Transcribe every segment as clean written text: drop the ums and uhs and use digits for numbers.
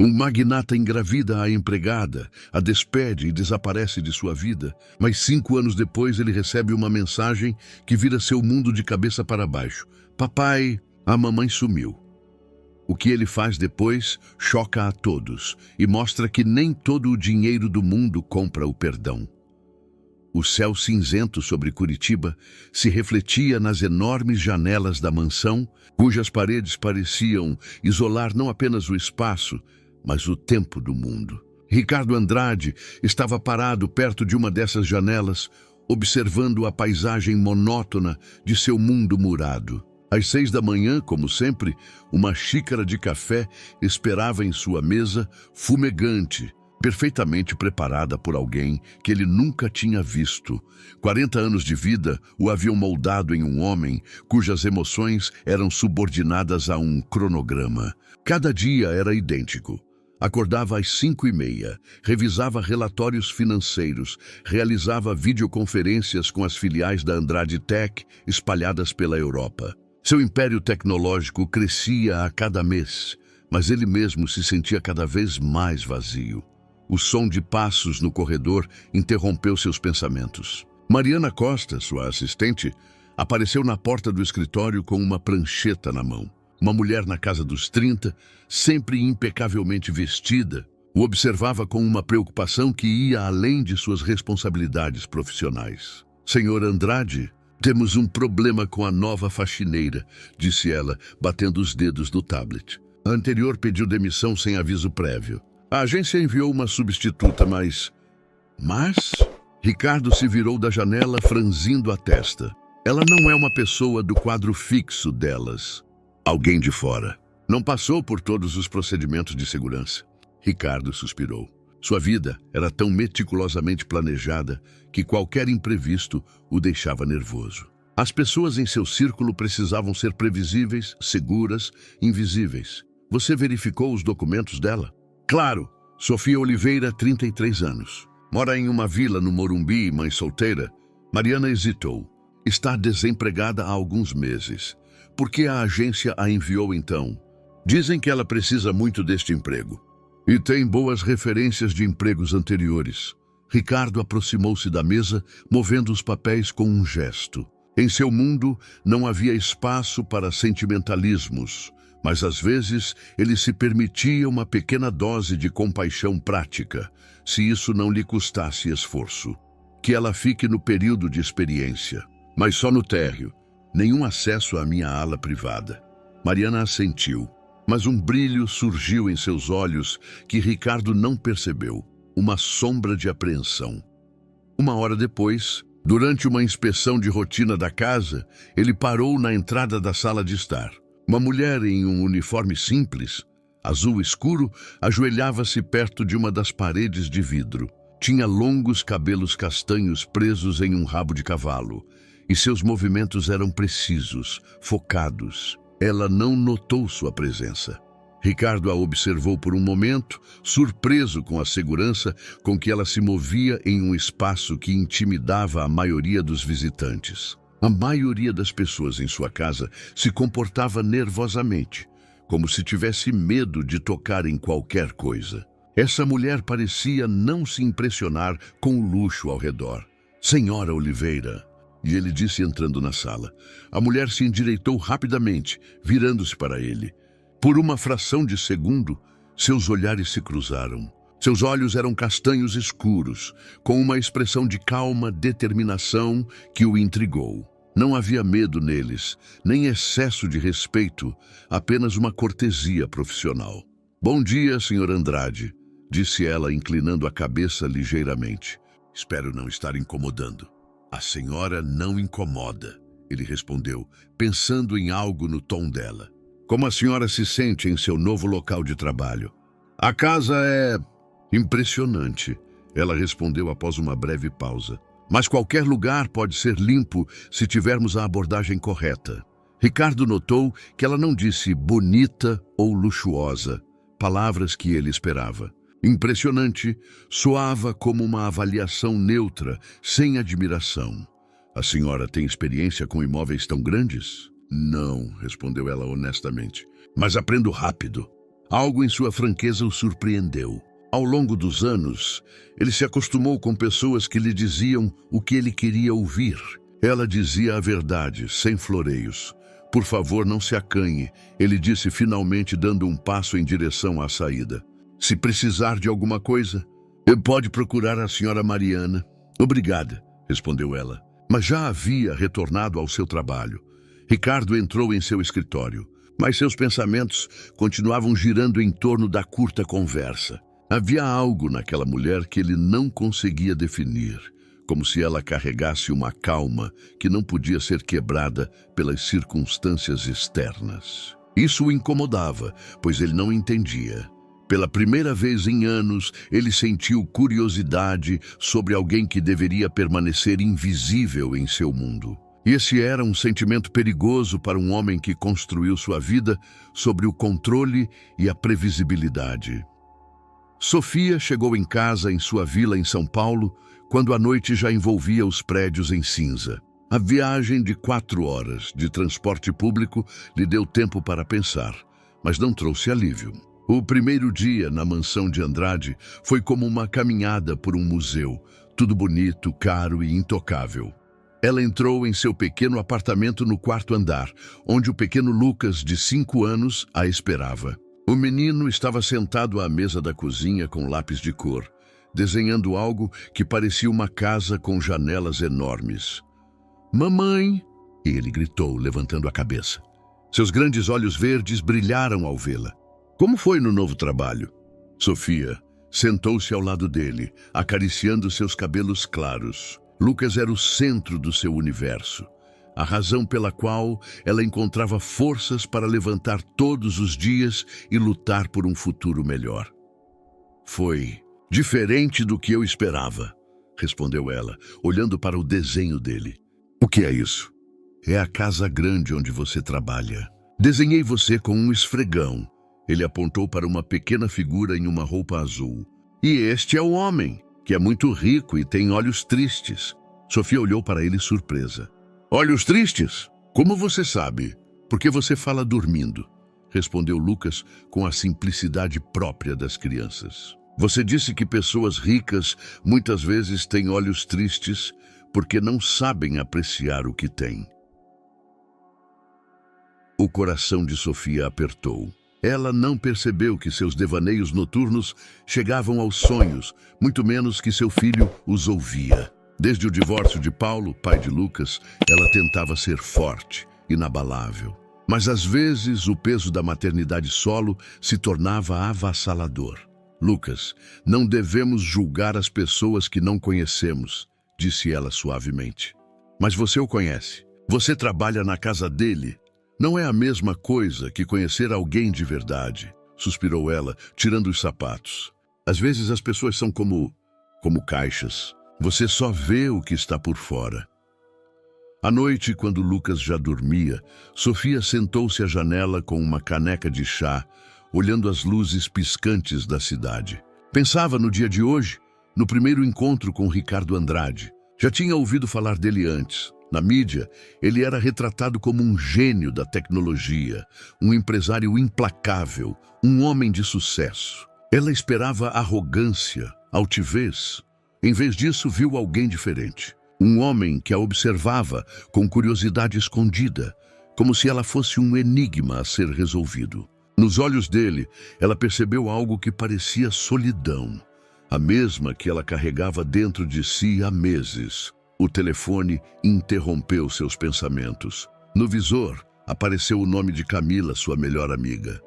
Um magnata engravida a empregada, a despede e desaparece de sua vida, mas 5 anos depois ele recebe uma mensagem que vira seu mundo de cabeça para baixo. Papai, a mamãe sumiu. O que ele faz depois choca a todos e mostra que nem todo o dinheiro do mundo compra o perdão. O céu cinzento sobre Curitiba se refletia nas enormes janelas da mansão, cujas paredes pareciam isolar não apenas o espaço, mas o tempo do mundo. Ricardo Andrade estava parado perto de uma dessas janelas, observando a paisagem monótona de seu mundo murado. Às 6 da manhã, como sempre, uma xícara de café esperava em sua mesa, fumegante, perfeitamente preparada por alguém que ele nunca tinha visto. 40 anos de vida o haviam moldado em um homem cujas emoções eram subordinadas a um cronograma. Cada dia era idêntico. Acordava às 5h30, revisava relatórios financeiros, realizava videoconferências com as filiais da Andrade Tech espalhadas pela Europa. Seu império tecnológico crescia a cada mês, mas ele mesmo se sentia cada vez mais vazio. O som de passos no corredor interrompeu seus pensamentos. Mariana Costa, sua assistente, apareceu na porta do escritório com uma prancheta na mão. Uma mulher na casa dos 30, sempre impecavelmente vestida, o observava com uma preocupação que ia além de suas responsabilidades profissionais. Senhor Andrade, temos um problema com a nova faxineira, disse ela, batendo os dedos no tablet. A anterior pediu demissão sem aviso prévio. A agência enviou uma substituta, mas... Ricardo se virou da janela, franzindo a testa. Ela não é uma pessoa do quadro fixo delas. Alguém de fora. Não passou por todos os procedimentos de segurança. Ricardo suspirou. Sua vida era tão meticulosamente planejada que qualquer imprevisto o deixava nervoso. As pessoas em seu círculo precisavam ser previsíveis, seguras, invisíveis. Você verificou os documentos dela? Claro, Sofia Oliveira, 33 anos. Mora em uma vila no Morumbi, mãe solteira. Mariana hesitou. Está desempregada há alguns meses. Por que a agência a enviou então? Dizem que ela precisa muito deste emprego. E tem boas referências de empregos anteriores. Ricardo aproximou-se da mesa, movendo os papéis com um gesto. Em seu mundo não havia espaço para sentimentalismos, mas às vezes ele se permitia uma pequena dose de compaixão prática, se isso não lhe custasse esforço. Que ela fique no período de experiência, mas só no térreo, nenhum acesso à minha ala privada. Mariana assentiu, mas um brilho surgiu em seus olhos que Ricardo não percebeu, uma sombra de apreensão. 1 hora depois, durante uma inspeção de rotina da casa, ele parou na entrada da sala de estar. Uma mulher em um uniforme simples, azul escuro, ajoelhava-se perto de uma das paredes de vidro. Tinha longos cabelos castanhos presos em um rabo de cavalo, e seus movimentos eram precisos, focados. Ela não notou sua presença. Ricardo a observou por um momento, surpreso com a segurança com que ela se movia em um espaço que intimidava a maioria dos visitantes. A maioria das pessoas em sua casa se comportava nervosamente, como se tivesse medo de tocar em qualquer coisa. Essa mulher parecia não se impressionar com o luxo ao redor. Senhora Oliveira, e ele disse entrando na sala. A mulher se endireitou rapidamente, virando-se para ele. Por uma fração de segundo, seus olhares se cruzaram. Seus olhos eram castanhos escuros, com uma expressão de calma determinação que o intrigou. Não havia medo neles, nem excesso de respeito, apenas uma cortesia profissional. Bom dia, Sr. Andrade, disse ela, inclinando a cabeça ligeiramente. Espero não estar incomodando. A senhora não incomoda, ele respondeu, pensando em algo no tom dela. Como a senhora se sente em seu novo local de trabalho? A casa é impressionante, ela respondeu após uma breve pausa. Mas qualquer lugar pode ser limpo se tivermos a abordagem correta. Ricardo notou que ela não disse bonita ou luxuosa, palavras que ele esperava. Impressionante, soava como uma avaliação neutra, sem admiração. A senhora tem experiência com imóveis tão grandes? Não, respondeu ela honestamente. Mas aprendo rápido. Algo em sua franqueza o surpreendeu. Ao longo dos anos, ele se acostumou com pessoas que lhe diziam o que ele queria ouvir. Ela dizia a verdade, sem floreios. Por favor, não se acanhe, ele disse finalmente, dando um passo em direção à saída. Se precisar de alguma coisa, pode procurar a senhora Mariana. Obrigada, respondeu ela. Mas já havia retornado ao seu trabalho. Ricardo entrou em seu escritório, mas seus pensamentos continuavam girando em torno da curta conversa. Havia algo naquela mulher que ele não conseguia definir, como se ela carregasse uma calma que não podia ser quebrada pelas circunstâncias externas. Isso o incomodava, pois ele não entendia. Pela primeira vez em anos, ele sentiu curiosidade sobre alguém que deveria permanecer invisível em seu mundo. E esse era um sentimento perigoso para um homem que construiu sua vida sobre o controle e a previsibilidade. Sofia chegou em casa em sua vila em São Paulo, quando a noite já envolvia os prédios em cinza. A viagem de 4 horas de transporte público lhe deu tempo para pensar, mas não trouxe alívio. O primeiro dia na mansão de Andrade foi como uma caminhada por um museu, tudo bonito, caro e intocável. Ela entrou em seu pequeno apartamento no 4º andar, onde o pequeno Lucas, de 5 anos, a esperava. O menino estava sentado à mesa da cozinha com lápis de cor, desenhando algo que parecia uma casa com janelas enormes. "Mamãe!" ele gritou, levantando a cabeça. Seus grandes olhos verdes brilharam ao vê-la. "Como foi no novo trabalho?" Sofia sentou-se ao lado dele, acariciando seus cabelos claros. Lucas era o centro do seu universo, a razão pela qual ela encontrava forças para levantar todos os dias e lutar por um futuro melhor. "Foi diferente do que eu esperava", respondeu ela, olhando para o desenho dele. "O que é isso?" "É a casa grande onde você trabalha. Desenhei você com um esfregão." Ele apontou para uma pequena figura em uma roupa azul. "E este é o homem, que é muito rico e tem olhos tristes." Sofia olhou para ele surpresa. "Olhos tristes? Como você sabe?" "Porque você fala dormindo", respondeu Lucas com a simplicidade própria das crianças. "Você disse que pessoas ricas muitas vezes têm olhos tristes porque não sabem apreciar o que têm." O coração de Sofia apertou. Ela não percebeu que seus devaneios noturnos chegavam aos sonhos, muito menos que seu filho os ouvia. Desde o divórcio de Paulo, pai de Lucas, ela tentava ser forte, inabalável. Mas às vezes o peso da maternidade solo se tornava avassalador. "Lucas, não devemos julgar as pessoas que não conhecemos", disse ela suavemente. "Mas você o conhece. Você trabalha na casa dele. Não é a mesma coisa que conhecer alguém de verdade", suspirou ela, tirando os sapatos. "Às vezes as pessoas são como caixas. Você só vê o que está por fora." À noite, quando Lucas já dormia, Sofia sentou-se à janela com uma caneca de chá, olhando as luzes piscantes da cidade. Pensava no dia de hoje, no primeiro encontro com Ricardo Andrade. Já tinha ouvido falar dele antes. Na mídia, ele era retratado como um gênio da tecnologia, um empresário implacável, um homem de sucesso. Ela esperava arrogância, altivez. Em vez disso, viu alguém diferente. Um homem que a observava com curiosidade escondida, como se ela fosse um enigma a ser resolvido. Nos olhos dele, ela percebeu algo que parecia solidão, a mesma que ela carregava dentro de si há meses. O telefone interrompeu seus pensamentos. No visor, apareceu o nome de Camila, sua melhor amiga.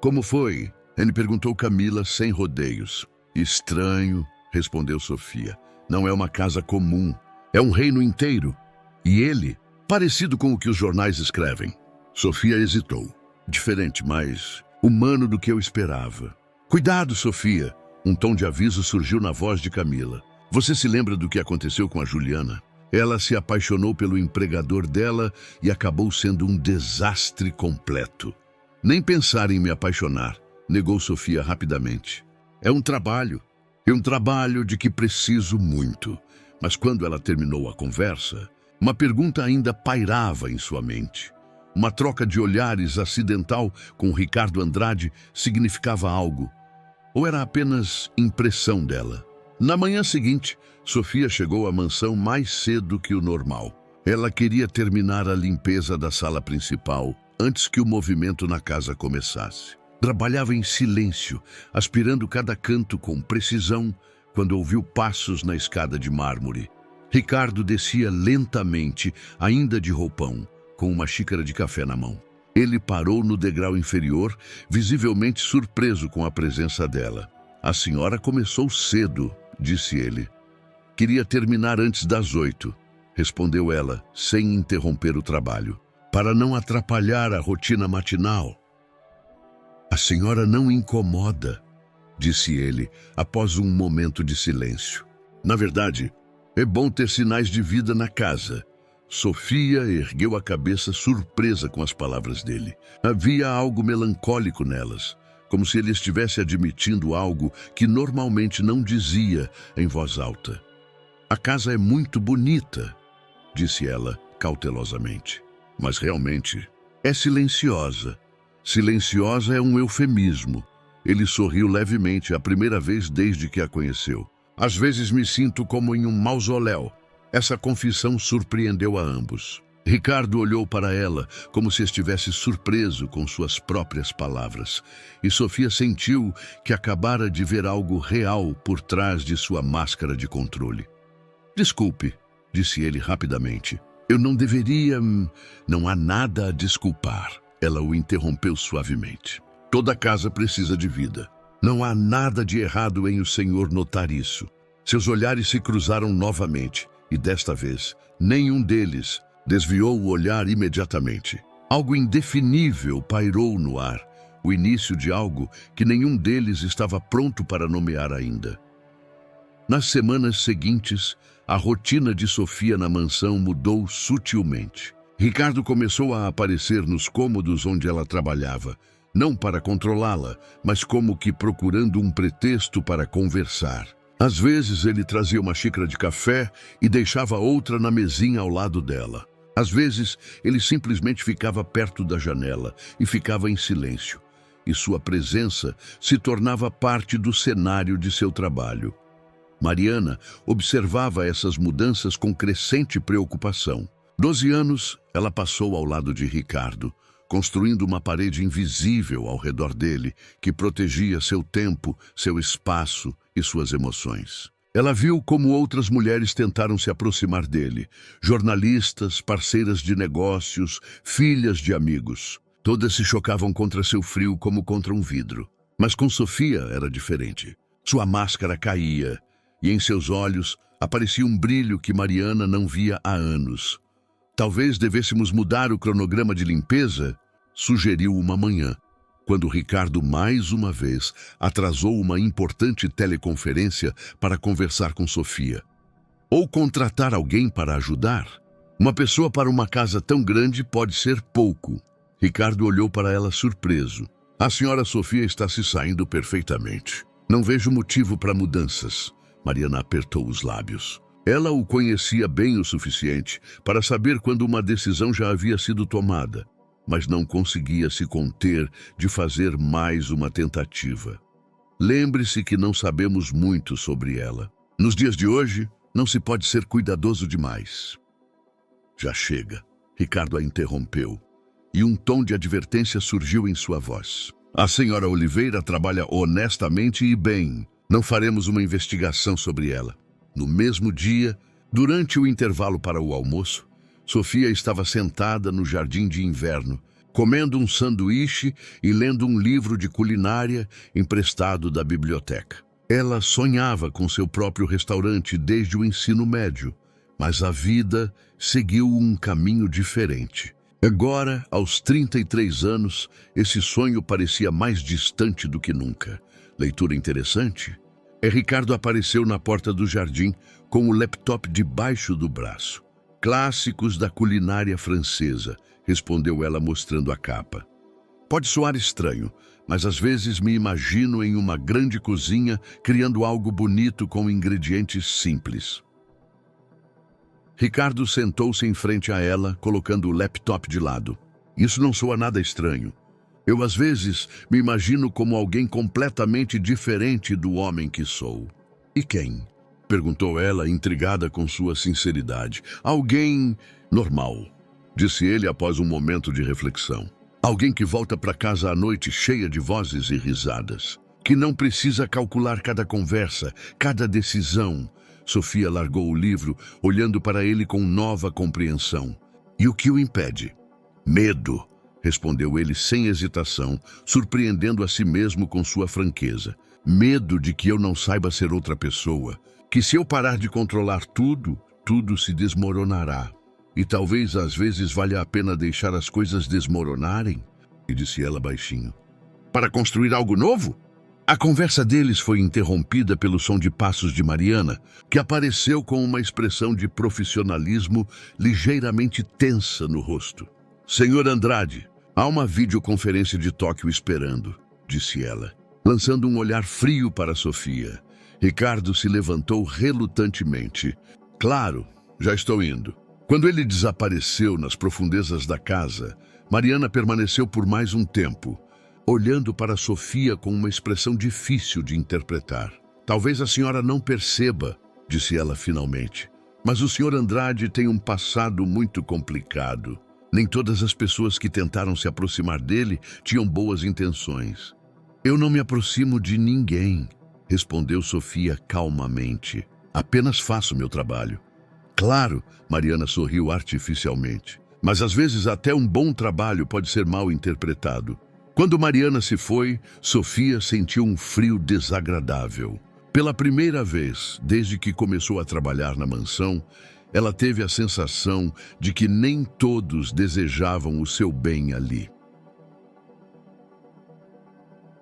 "Como foi?" ele perguntou Camila sem rodeios. "Estranho", respondeu Sofia. "Não é uma casa comum. É um reino inteiro. E ele, parecido com o que os jornais escrevem." Sofia hesitou. "Diferente, mais humano do que eu esperava." "Cuidado, Sofia!" Um tom de aviso surgiu na voz de Camila. "Você se lembra do que aconteceu com a Juliana? Ela se apaixonou pelo empregador dela e acabou sendo um desastre completo." "Nem pensar em me apaixonar", negou Sofia rapidamente. "É um trabalho de que preciso muito." Mas quando ela terminou a conversa, uma pergunta ainda pairava em sua mente. Uma troca de olhares acidental com Ricardo Andrade significava algo, ou era apenas impressão dela? Na manhã seguinte, Sofia chegou à mansão mais cedo que o normal. Ela queria terminar a limpeza da sala principal antes que o movimento na casa começasse. Trabalhava em silêncio, aspirando cada canto com precisão, quando ouviu passos na escada de mármore. Ricardo descia lentamente, ainda de roupão, com uma xícara de café na mão. Ele parou no degrau inferior, visivelmente surpreso com a presença dela. "A senhora começou cedo", disse ele. "Queria terminar antes das 8, respondeu ela, sem interromper o trabalho, "para não atrapalhar a rotina matinal." "A senhora não incomoda", disse ele, após um momento de silêncio. "Na verdade, é bom ter sinais de vida na casa." Sofia ergueu a cabeça, surpresa com as palavras dele. Havia algo melancólico nelas, como se ele estivesse admitindo algo que normalmente não dizia em voz alta. "A casa é muito bonita", disse ela cautelosamente. "Mas realmente é silenciosa." "Silenciosa é um eufemismo." Ele sorriu levemente, a primeira vez desde que a conheceu. "Às vezes me sinto como em um mausoléu." Essa confissão surpreendeu a ambos. Ricardo olhou para ela como se estivesse surpreso com suas próprias palavras, e Sofia sentiu que acabara de ver algo real por trás de sua máscara de controle. "Desculpe", disse ele rapidamente. "Eu não deveria..." "Não há nada a desculpar", ela o interrompeu suavemente. "Toda casa precisa de vida. Não há nada de errado em o senhor notar isso." Seus olhares se cruzaram novamente, e desta vez, nenhum deles desviou o olhar imediatamente. Algo indefinível pairou no ar, o início de algo que nenhum deles estava pronto para nomear ainda. Nas semanas seguintes, a rotina de Sofia na mansão mudou sutilmente. Ricardo começou a aparecer nos cômodos onde ela trabalhava, não para controlá-la, mas como que procurando um pretexto para conversar. Às vezes ele trazia uma xícara de café e deixava outra na mesinha ao lado dela. Às vezes ele simplesmente ficava perto da janela e ficava em silêncio, e sua presença se tornava parte do cenário de seu trabalho. Mariana observava essas mudanças com crescente preocupação. 12 anos, ela passou ao lado de Ricardo, construindo uma parede invisível ao redor dele, que protegia seu tempo, seu espaço e suas emoções. Ela viu como outras mulheres tentaram se aproximar dele, jornalistas, parceiras de negócios, filhas de amigos. Todas se chocavam contra seu frio como contra um vidro. Mas com Sofia era diferente. Sua máscara caía, e em seus olhos aparecia um brilho que Mariana não via há anos. "Talvez devêssemos mudar o cronograma de limpeza", sugeriu uma manhã, quando Ricardo mais uma vez atrasou uma importante teleconferência para conversar com Sofia. "Ou contratar alguém para ajudar? Uma pessoa para uma casa tão grande pode ser pouco." Ricardo olhou para ela surpreso. "A senhora Sofia está se saindo perfeitamente. Não vejo motivo para mudanças." Mariana apertou os lábios. Ela o conhecia bem o suficiente para saber quando uma decisão já havia sido tomada, mas não conseguia se conter de fazer mais uma tentativa. "Lembre-se que não sabemos muito sobre ela. Nos dias de hoje, não se pode ser cuidadoso demais." "Já chega", Ricardo a interrompeu, e um tom de advertência surgiu em sua voz. "A senhora Oliveira trabalha honestamente e bem. Não faremos uma investigação sobre ela." No mesmo dia, durante o intervalo para o almoço, Sofia estava sentada no jardim de inverno, comendo um sanduíche e lendo um livro de culinária emprestado da biblioteca. Ela sonhava com seu próprio restaurante desde o ensino médio, mas a vida seguiu um caminho diferente. Agora, aos 33 anos, esse sonho parecia mais distante do que nunca. Leitura interessante? Ricardo apareceu na porta do jardim com o laptop debaixo do braço. "Clássicos da culinária francesa", respondeu ela mostrando a capa. "Pode soar estranho, mas às vezes me imagino em uma grande cozinha criando algo bonito com ingredientes simples." Ricardo sentou-se em frente a ela, colocando o laptop de lado. Isso não soa nada estranho. Eu, às vezes, me imagino como alguém completamente diferente do homem que sou. E quem? Perguntou ela, intrigada com sua sinceridade. Alguém normal, disse ele após um momento de reflexão. Alguém que volta para casa à noite cheia de vozes e risadas. Que não precisa calcular cada conversa, cada decisão. Sofia largou o livro, olhando para ele com nova compreensão. E o que o impede? Medo, respondeu ele sem hesitação, surpreendendo a si mesmo com sua franqueza. Medo de que eu não saiba ser outra pessoa. Que se eu parar de controlar tudo, tudo se desmoronará. E talvez às vezes valha a pena deixar as coisas desmoronarem, disse ela baixinho. Para construir algo novo? A conversa deles foi interrompida pelo som de passos de Mariana, que apareceu com uma expressão de profissionalismo ligeiramente tensa no rosto. Senhor Andrade, há uma videoconferência de Tóquio esperando, disse ela, lançando um olhar frio para Sofia. Ricardo se levantou relutantemente. Claro, já estou indo. Quando ele desapareceu nas profundezas da casa, Mariana permaneceu por mais um tempo, olhando para Sofia com uma expressão difícil de interpretar. Talvez a senhora não perceba, disse ela finalmente, mas o senhor Andrade tem um passado muito complicado. Nem todas as pessoas que tentaram se aproximar dele tinham boas intenções. Eu não me aproximo de ninguém, respondeu Sofia calmamente. Apenas faço meu trabalho. Claro, Mariana sorriu artificialmente. Mas às vezes até um bom trabalho pode ser mal interpretado. Quando Mariana se foi, Sofia sentiu um frio desagradável. Pela primeira vez, desde que começou a trabalhar na mansão, ela teve a sensação de que nem todos desejavam o seu bem ali.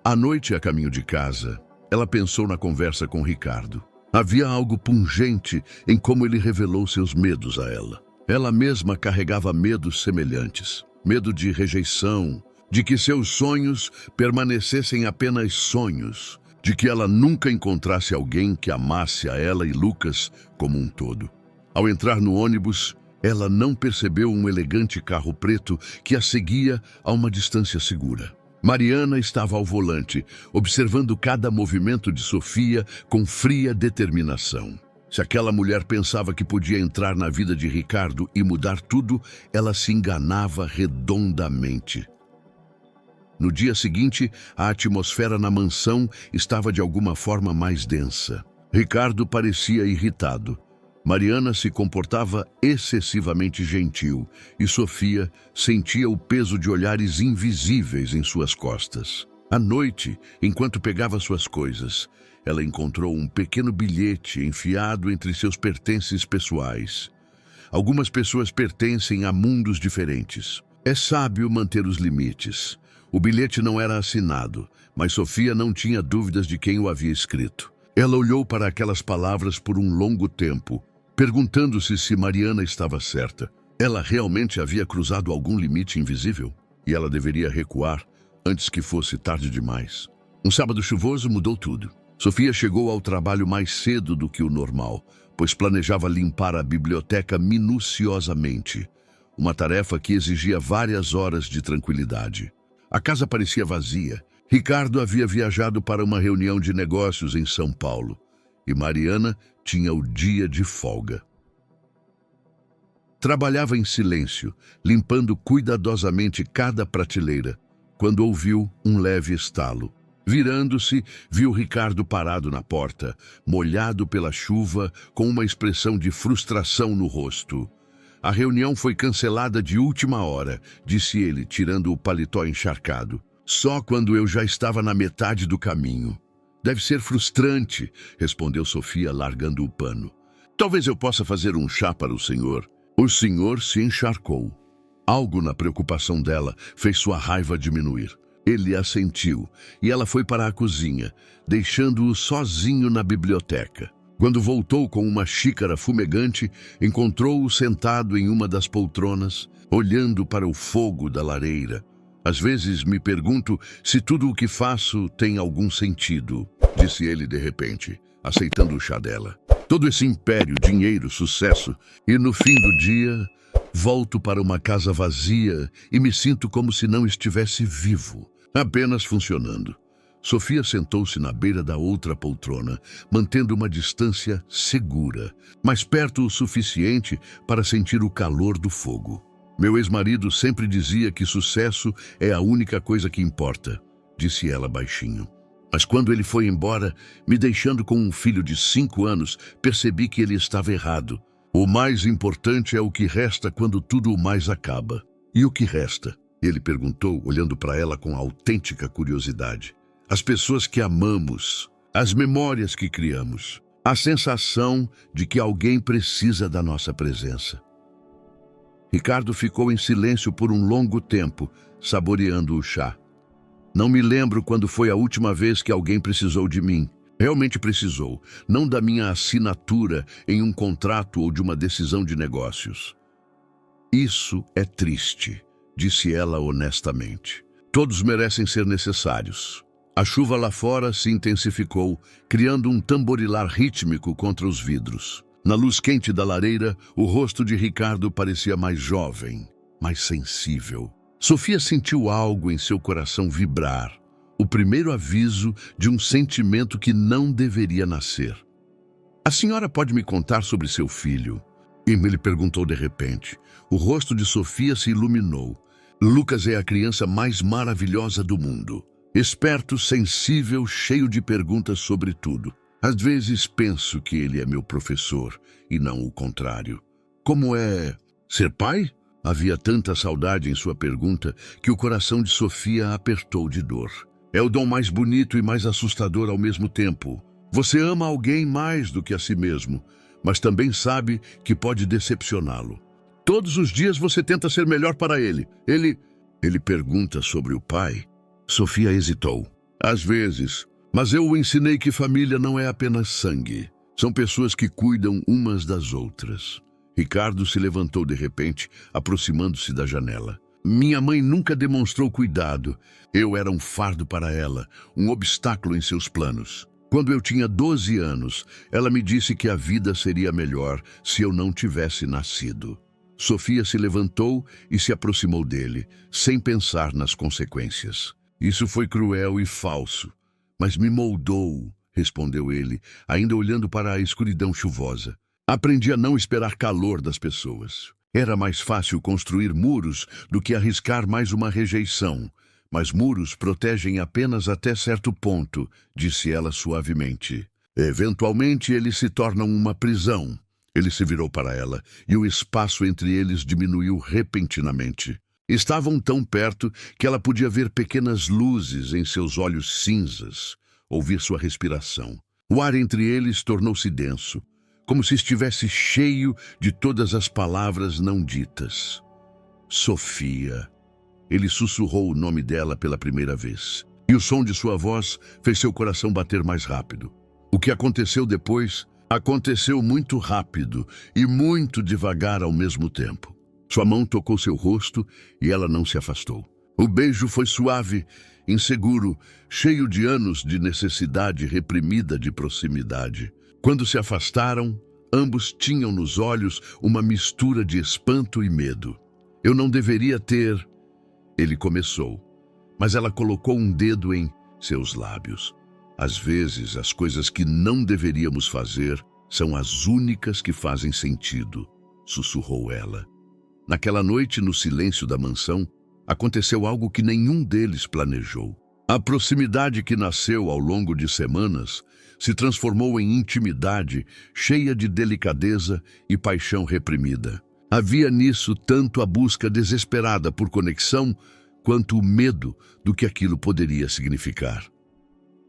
À noite, a caminho de casa, ela pensou na conversa com Ricardo. Havia algo pungente em como ele revelou seus medos a ela. Ela mesma carregava medos semelhantes. Medo de rejeição, de que seus sonhos permanecessem apenas sonhos, de que ela nunca encontrasse alguém que amasse a ela e Lucas como um todo. Ao entrar no ônibus, ela não percebeu um elegante carro preto que a seguia a uma distância segura. Mariana estava ao volante, observando cada movimento de Sofia com fria determinação. Se aquela mulher pensava que podia entrar na vida de Ricardo e mudar tudo, ela se enganava redondamente. No dia seguinte, a atmosfera na mansão estava de alguma forma mais densa. Ricardo parecia irritado. Mariana se comportava excessivamente gentil e Sofia sentia o peso de olhares invisíveis em suas costas. À noite, enquanto pegava suas coisas, ela encontrou um pequeno bilhete enfiado entre seus pertences pessoais. Algumas pessoas pertencem a mundos diferentes. É sábio manter os limites. O bilhete não era assinado, mas Sofia não tinha dúvidas de quem o havia escrito. Ela olhou para aquelas palavras por um longo tempo, perguntando-se se Mariana estava certa. Ela realmente havia cruzado algum limite invisível? E ela deveria recuar antes que fosse tarde demais. Um sábado chuvoso mudou tudo. Sofia chegou ao trabalho mais cedo do que o normal, pois planejava limpar a biblioteca minuciosamente. Uma tarefa que exigia várias horas de tranquilidade. A casa parecia vazia. Ricardo havia viajado para uma reunião de negócios em São Paulo. E Mariana tinha o dia de folga. Trabalhava em silêncio, limpando cuidadosamente cada prateleira, quando ouviu um leve estalo. Virando-se, viu Ricardo parado na porta, molhado pela chuva, com uma expressão de frustração no rosto. A reunião foi cancelada de última hora, disse ele, tirando o paletó encharcado. Só quando eu já estava na metade do caminho. Deve ser frustrante, respondeu Sofia, largando o pano. Talvez eu possa fazer um chá para o senhor. O senhor se encharcou. Algo na preocupação dela fez sua raiva diminuir. Ele assentiu e ela foi para a cozinha, deixando-o sozinho na biblioteca. Quando voltou com uma xícara fumegante, encontrou-o sentado em uma das poltronas, olhando para o fogo da lareira. Às vezes me pergunto se tudo o que faço tem algum sentido, disse ele de repente, aceitando o chá dela. Todo esse império, dinheiro, sucesso, e no fim do dia, Volto para uma casa vazia e me sinto como se não estivesse vivo, apenas funcionando. Sofia sentou-se na beira da outra poltrona, mantendo uma distância segura, mas perto o suficiente para sentir o calor do fogo. Meu ex-marido sempre dizia que sucesso é a única coisa que importa, disse ela baixinho. Mas quando ele foi embora, me deixando com um filho de 5 anos, percebi que ele estava errado. O mais importante é o que resta quando tudo mais acaba. E o que resta? Ele perguntou, olhando para ela com autêntica curiosidade. As pessoas que amamos, as memórias que criamos, a sensação de que alguém precisa da nossa presença. Ricardo ficou em silêncio por um longo tempo, saboreando o chá. Não me lembro quando foi a última vez que alguém precisou de mim. Realmente precisou, não da minha assinatura em um contrato ou de uma decisão de negócios. Isso é triste, disse ela honestamente. Todos merecem ser necessários. A chuva lá fora se intensificou, criando um tamborilar rítmico contra os vidros. Na luz quente da lareira, o rosto de Ricardo parecia mais jovem, mais sensível. Sofia sentiu algo em seu coração vibrar, o primeiro aviso de um sentimento que não deveria nascer. A senhora pode me contar sobre seu filho? Ele perguntou de repente. O rosto de Sofia se iluminou. Lucas é a criança mais maravilhosa do mundo. Esperto, sensível, cheio de perguntas sobre tudo. Às vezes penso que ele é meu professor e não o contrário. Como é ser pai? Havia tanta saudade em sua pergunta que o coração de Sofia apertou de dor. É o dom mais bonito e mais assustador ao mesmo tempo. Você ama alguém mais do que a si mesmo, mas também sabe que pode decepcioná-lo. Todos os dias você tenta ser melhor para ele. Ele pergunta sobre o pai. Sofia hesitou. Às vezes, mas eu o ensinei que família não é apenas sangue. São pessoas que cuidam umas das outras. Ricardo se levantou de repente, aproximando-se da janela. Minha mãe nunca demonstrou cuidado. Eu era um fardo para ela, um obstáculo em seus planos. Quando eu tinha 12 anos, ela me disse que a vida seria melhor se eu não tivesse nascido. Sofia se levantou e se aproximou dele, sem pensar nas consequências. Isso foi cruel e falso, mas me moldou, respondeu ele, ainda olhando para a escuridão chuvosa. Aprendi a não esperar calor das pessoas. Era mais fácil construir muros do que arriscar mais uma rejeição. Mas muros protegem apenas até certo ponto, disse ela suavemente. Eventualmente, eles se tornam uma prisão. Ele se virou para ela, e o espaço entre eles diminuiu repentinamente. Estavam tão perto que ela podia ver pequenas luzes em seus olhos cinzas, ouvir sua respiração. O ar entre eles tornou-se denso, como se estivesse cheio de todas as palavras não ditas. Sofia. Ele sussurrou o nome dela pela primeira vez, e o som de sua voz fez seu coração bater mais rápido. O que aconteceu depois aconteceu muito rápido e muito devagar ao mesmo tempo. Sua mão tocou seu rosto e ela não se afastou. O beijo foi suave, inseguro, cheio de anos de necessidade reprimida de proximidade. Quando se afastaram, ambos tinham nos olhos uma mistura de espanto e medo. Eu não deveria ter... Ele começou, mas ela colocou um dedo em seus lábios. Às vezes, as coisas que não deveríamos fazer são as únicas que fazem sentido, sussurrou ela. Naquela noite, no silêncio da mansão, aconteceu algo que nenhum deles planejou. A proximidade que nasceu ao longo de semanas se transformou em intimidade cheia de delicadeza e paixão reprimida. Havia nisso tanto a busca desesperada por conexão, quanto o medo do que aquilo poderia significar.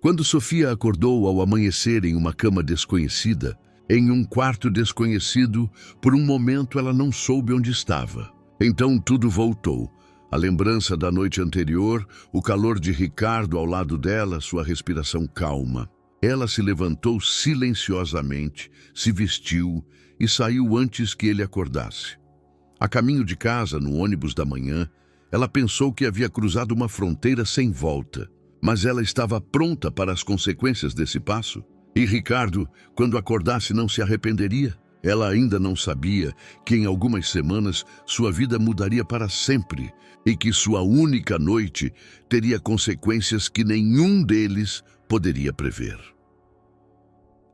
Quando Sofia acordou ao amanhecer em uma cama desconhecida, em um quarto desconhecido, por um momento ela não soube onde estava. Então tudo voltou. A lembrança da noite anterior, o calor de Ricardo ao lado dela, sua respiração calma. Ela se levantou silenciosamente, se vestiu e saiu antes que ele acordasse. A caminho de casa, no ônibus da manhã, ela pensou que havia cruzado uma fronteira sem volta. Mas ela estava pronta para as consequências desse passo? E Ricardo, quando acordasse, não se arrependeria? Ela ainda não sabia que em algumas semanas sua vida mudaria para sempre e que sua única noite teria consequências que nenhum deles poderia prever.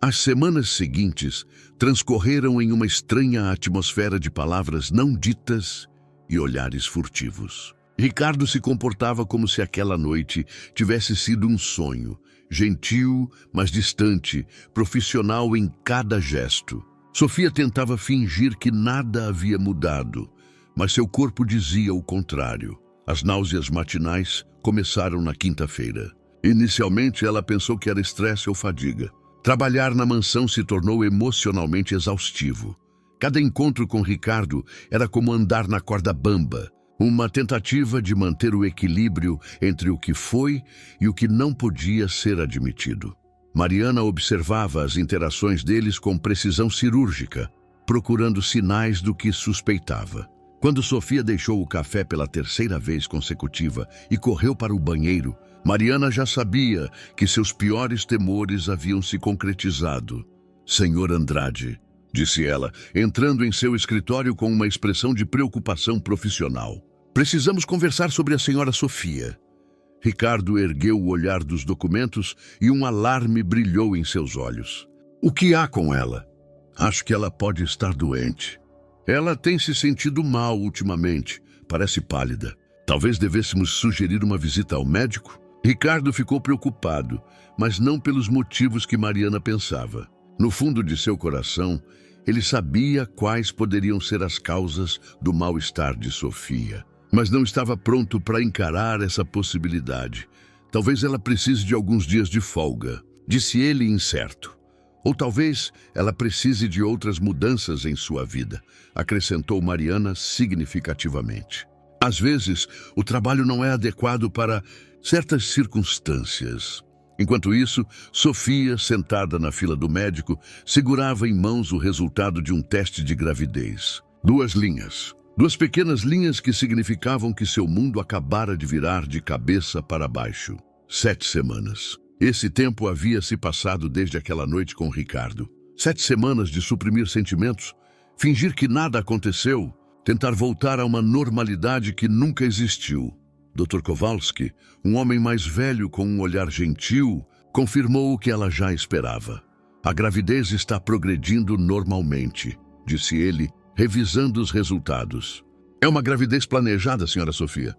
As semanas seguintes transcorreram em uma estranha atmosfera de palavras não ditas e olhares furtivos. Ricardo se comportava como se aquela noite tivesse sido um sonho, gentil, mas distante, profissional em cada gesto. Sofia tentava fingir que nada havia mudado, mas seu corpo dizia o contrário. As náuseas matinais começaram na quinta-feira. Inicialmente, ela pensou que era estresse ou fadiga. Trabalhar na mansão se tornou emocionalmente exaustivo. Cada encontro com Ricardo era como andar na corda bamba, uma tentativa de manter o equilíbrio entre o que foi e o que não podia ser admitido. Mariana observava as interações deles com precisão cirúrgica, procurando sinais do que suspeitava. Quando Sofia deixou o café pela terceira vez consecutiva e correu para o banheiro, Mariana já sabia que seus piores temores haviam se concretizado. "Senhor Andrade", disse ela, entrando em seu escritório com uma expressão de preocupação profissional. "Precisamos conversar sobre a senhora Sofia." Ricardo ergueu o olhar dos documentos e um alarme brilhou em seus olhos. "O que há com ela?" "Acho que ela pode estar doente. Ela tem se sentido mal ultimamente, parece pálida. Talvez devêssemos sugerir uma visita ao médico?" Ricardo ficou preocupado, mas não pelos motivos que Mariana pensava. No fundo de seu coração, ele sabia quais poderiam ser as causas do mal-estar de Sofia, mas não estava pronto para encarar essa possibilidade. "Talvez ela precise de alguns dias de folga", disse ele incerto. "Ou talvez ela precise de outras mudanças em sua vida", acrescentou Mariana significativamente. "Às vezes, o trabalho não é adequado para certas circunstâncias." Enquanto isso, Sofia, sentada na fila do médico, segurava em mãos o resultado de um teste de gravidez. 2 linhas. 2 pequenas linhas que significavam que seu mundo acabara de virar de cabeça para baixo. 7 semanas. Esse tempo havia se passado desde aquela noite com Ricardo. 7 semanas de suprimir sentimentos, fingir que nada aconteceu, tentar voltar a uma normalidade que nunca existiu. Dr. Kowalski, um homem mais velho com um olhar gentil, confirmou o que ela já esperava. "A gravidez está progredindo normalmente", disse ele, revisando os resultados. "É uma gravidez planejada, senhora Sofia?"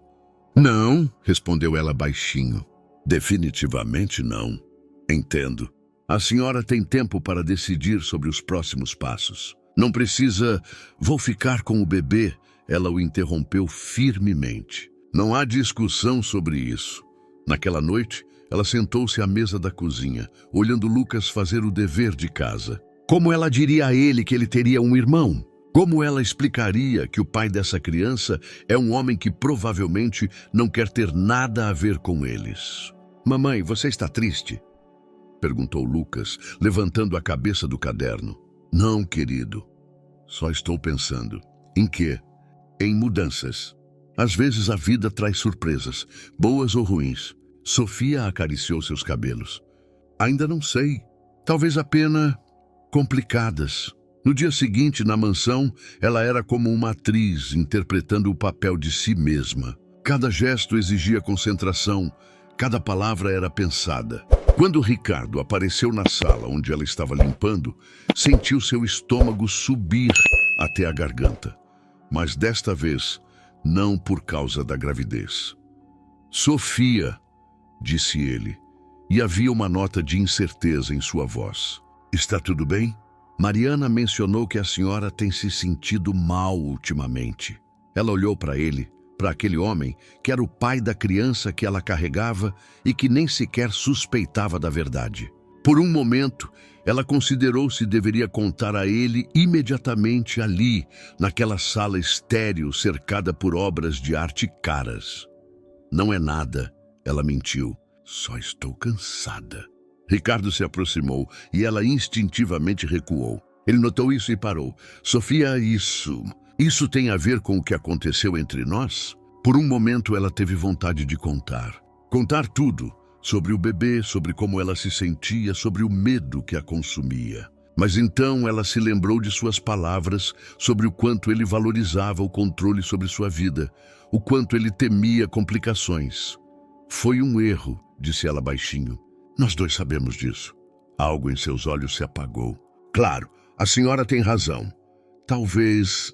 "Não", respondeu ela baixinho. "Definitivamente não." "Entendo. A senhora tem tempo para decidir sobre os próximos passos. Não precisa... Vou ficar com o bebê", ela o interrompeu firmemente. "Não há discussão sobre isso." Naquela noite, ela sentou-se à mesa da cozinha, olhando Lucas fazer o dever de casa. Como ela diria a ele que ele teria um irmão? Como ela explicaria que o pai dessa criança é um homem que provavelmente não quer ter nada a ver com eles? "Mamãe, você está triste?" perguntou Lucas, levantando a cabeça do caderno. "Não, querido. Só estou pensando." "Em quê?" "Em mudanças. Às vezes a vida traz surpresas, boas ou ruins." Sofia acariciou seus cabelos. "Ainda não sei. Talvez apenas complicadas." No dia seguinte, na mansão, ela era como uma atriz interpretando o papel de si mesma. Cada gesto exigia concentração, cada palavra era pensada. Quando Ricardo apareceu na sala onde ela estava limpando, sentiu seu estômago subir até a garganta. Mas desta vez, não por causa da gravidez. "Sofia", disse ele, e havia uma nota de incerteza em sua voz. "Está tudo bem?" Mariana mencionou que a senhora tem se sentido mal ultimamente. Ela olhou para ele, para aquele homem que era o pai da criança que ela carregava e que nem sequer suspeitava da verdade. Por um momento, ela considerou se deveria contar a ele imediatamente ali, naquela sala estéril cercada por obras de arte caras. "Não é nada", ela mentiu. "Só estou cansada." Ricardo se aproximou e ela instintivamente recuou. Ele notou isso e parou. "Sofia, isso tem a ver com o que aconteceu entre nós?" Por um momento ela teve vontade de contar. Contar tudo. Sobre o bebê, sobre como ela se sentia, sobre o medo que a consumia. Mas então ela se lembrou de suas palavras sobre o quanto ele valorizava o controle sobre sua vida, o quanto ele temia complicações. Foi um erro, disse ela baixinho. Nós dois sabemos disso. Algo em seus olhos se apagou. Claro, a senhora tem razão. Talvez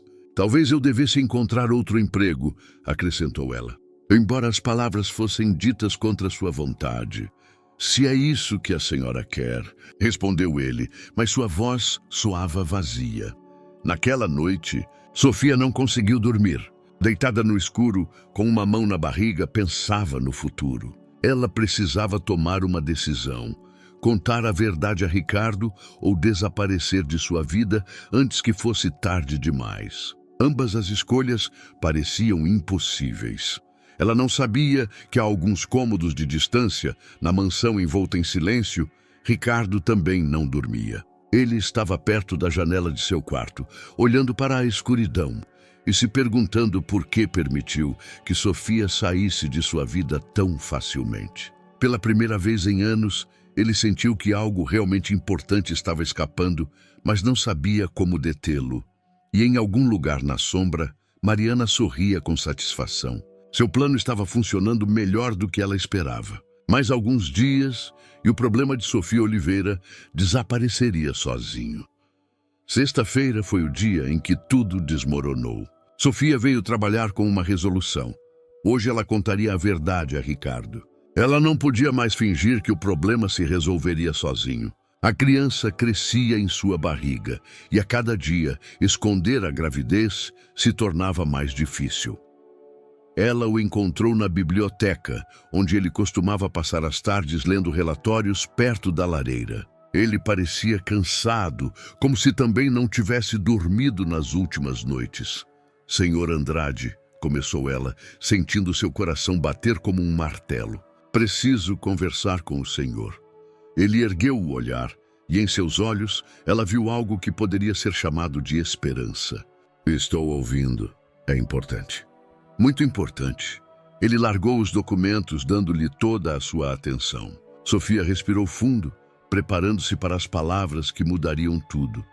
eu devesse encontrar outro emprego, acrescentou ela. Embora as palavras fossem ditas contra sua vontade. Se é isso que a senhora quer, respondeu ele, mas sua voz soava vazia. Naquela noite, Sofia não conseguiu dormir. Deitada no escuro, com uma mão na barriga, pensava no futuro. Ela precisava tomar uma decisão. Contar a verdade a Ricardo ou desaparecer de sua vida antes que fosse tarde demais. Ambas as escolhas pareciam impossíveis. Ela não sabia que a alguns cômodos de distância, na mansão envolta em silêncio, Ricardo também não dormia. Ele estava perto da janela de seu quarto, olhando para a escuridão e se perguntando por que permitiu que Sofia saísse de sua vida tão facilmente. Pela primeira vez em anos, ele sentiu que algo realmente importante estava escapando, mas não sabia como detê-lo. E em algum lugar na sombra, Mariana sorria com satisfação. Seu plano estava funcionando melhor do que ela esperava. Mais alguns dias e o problema de Sofia Oliveira desapareceria sozinho. Sexta-feira foi o dia em que tudo desmoronou. Sofia veio trabalhar com uma resolução. Hoje ela contaria a verdade a Ricardo. Ela não podia mais fingir que o problema se resolveria sozinho. A criança crescia em sua barriga e a cada dia esconder a gravidez se tornava mais difícil. Ela o encontrou na biblioteca, onde ele costumava passar as tardes lendo relatórios perto da lareira. Ele parecia cansado, como se também não tivesse dormido nas últimas noites. Senhor Andrade, começou ela, sentindo seu coração bater como um martelo. Preciso conversar com o senhor. Ele ergueu o olhar e em seus olhos ela viu algo que poderia ser chamado de esperança. Estou ouvindo. É importante. Muito importante. Ele largou os documentos, dando-lhe toda a sua atenção. Sofia respirou fundo, preparando-se para as palavras que mudariam tudo.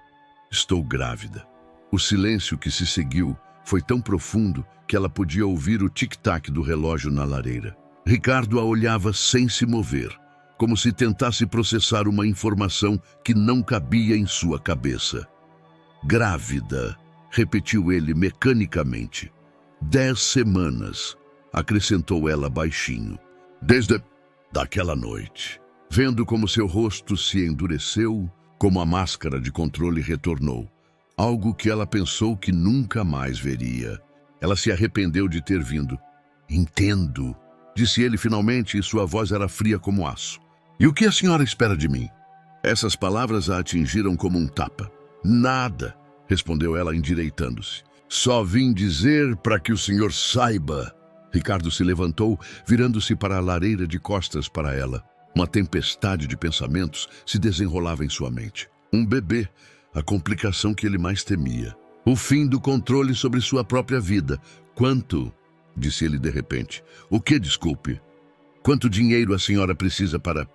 Estou grávida. O silêncio que se seguiu foi tão profundo que ela podia ouvir o tic-tac do relógio na lareira. Ricardo a olhava sem se mover, como se tentasse processar uma informação que não cabia em sua cabeça. Grávida, repetiu ele mecanicamente. 10 semanas, acrescentou ela baixinho. Desde daquela noite, vendo como seu rosto se endureceu, como a máscara de controle retornou. Algo que ela pensou que nunca mais veria. Ela se arrependeu de ter vindo. Entendo, disse ele finalmente e sua voz era fria como aço. E o que a senhora espera de mim? Essas palavras a atingiram como um tapa. Nada, respondeu ela endireitando-se. Só vim dizer para que o senhor saiba. Ricardo se levantou, virando-se para a lareira de costas para ela. Uma tempestade de pensamentos se desenrolava em sua mente. Um bebê, a complicação que ele mais temia. O fim do controle sobre sua própria vida. Quanto? Disse ele de repente. O que, desculpe? Quanto dinheiro a senhora precisa para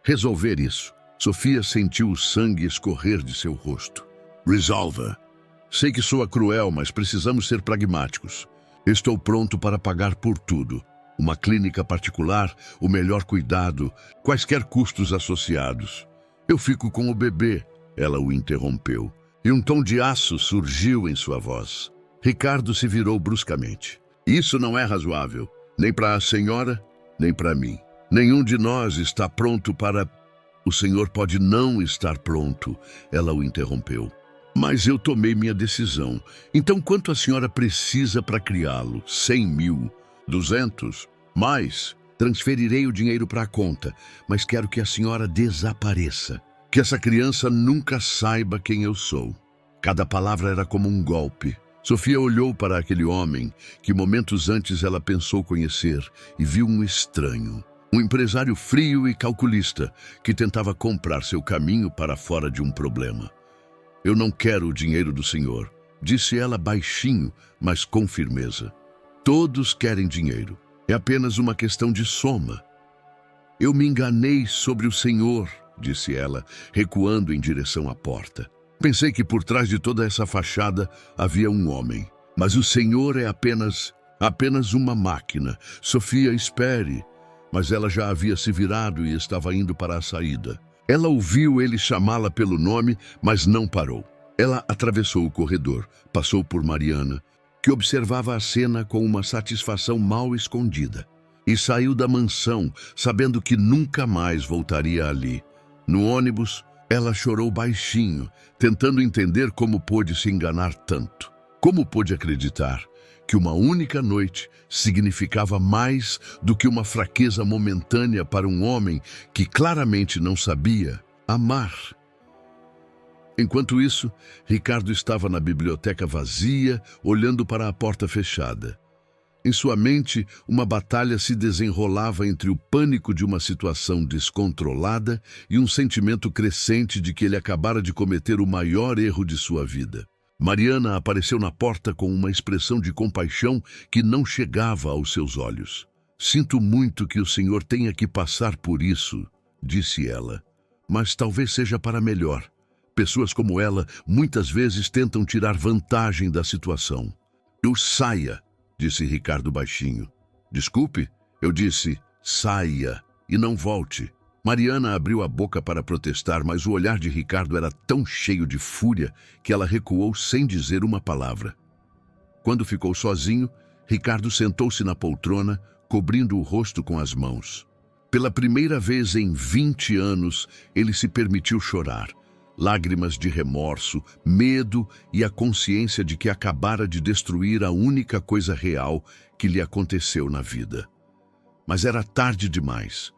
resolver isso? Sofia sentiu o sangue escorrer de seu rosto. Resolva. Sei que soa cruel, mas precisamos ser pragmáticos. Estou pronto para pagar por tudo. Uma clínica particular, o melhor cuidado, quaisquer custos associados. Eu fico com o bebê, ela o interrompeu. E um tom de aço surgiu em sua voz. Ricardo se virou bruscamente. Isso não é razoável, nem para a senhora, nem para mim. Nenhum de nós está pronto para... O senhor pode não estar pronto, ela o interrompeu. Mas eu tomei minha decisão. Então, quanto a senhora precisa para criá-lo? 100 mil? 200? Mais? Transferirei o dinheiro para a conta, mas quero que a senhora desapareça. Que essa criança nunca saiba quem eu sou. Cada palavra era como um golpe. Sofia olhou para aquele homem que momentos antes ela pensou conhecer e viu um estranho. Um empresário frio e calculista que tentava comprar seu caminho para fora de um problema. Eu não quero o dinheiro do senhor, disse ela baixinho, mas com firmeza. Todos querem dinheiro. É apenas uma questão de soma. Eu me enganei sobre o senhor, disse ela, recuando em direção à porta. Pensei que por trás de toda essa fachada havia um homem. Mas o Senhor é apenas uma máquina. Sofia, espere. Mas ela já havia se virado e estava indo para a saída. Ela ouviu ele chamá-la pelo nome, mas não parou. Ela atravessou o corredor, passou por Mariana, que observava a cena com uma satisfação mal escondida, e saiu da mansão, sabendo que nunca mais voltaria ali. No ônibus, ela chorou baixinho, tentando entender como pôde se enganar tanto. Como pôde acreditar que uma única noite significava mais do que uma fraqueza momentânea para um homem que claramente não sabia amar? Enquanto isso, Ricardo estava na biblioteca vazia, olhando para a porta fechada. Em sua mente, uma batalha se desenrolava entre o pânico de uma situação descontrolada e um sentimento crescente de que ele acabara de cometer o maior erro de sua vida. Mariana apareceu na porta com uma expressão de compaixão que não chegava aos seus olhos. Sinto muito que o senhor tenha que passar por isso, disse ela, mas talvez seja para melhor. Pessoas como ela muitas vezes tentam tirar vantagem da situação. Saia, disse Ricardo baixinho. Desculpe, eu disse saia e não volte. Mariana abriu a boca para protestar, mas o olhar de Ricardo era tão cheio de fúria que ela recuou sem dizer uma palavra. Quando ficou sozinho, Ricardo sentou-se na poltrona, cobrindo o rosto com as mãos. Pela primeira vez em 20 anos, ele se permitiu chorar. Lágrimas de remorso, medo e a consciência de que acabara de destruir a única coisa real que lhe aconteceu na vida. Mas era tarde demais.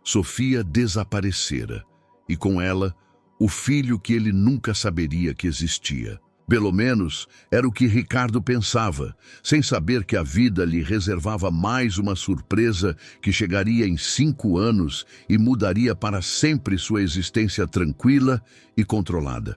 Sofia desaparecera, e com ela, o filho que ele nunca saberia que existia. Pelo menos, era o que Ricardo pensava, sem saber que a vida lhe reservava mais uma surpresa que chegaria em 5 anos e mudaria para sempre sua existência tranquila e controlada.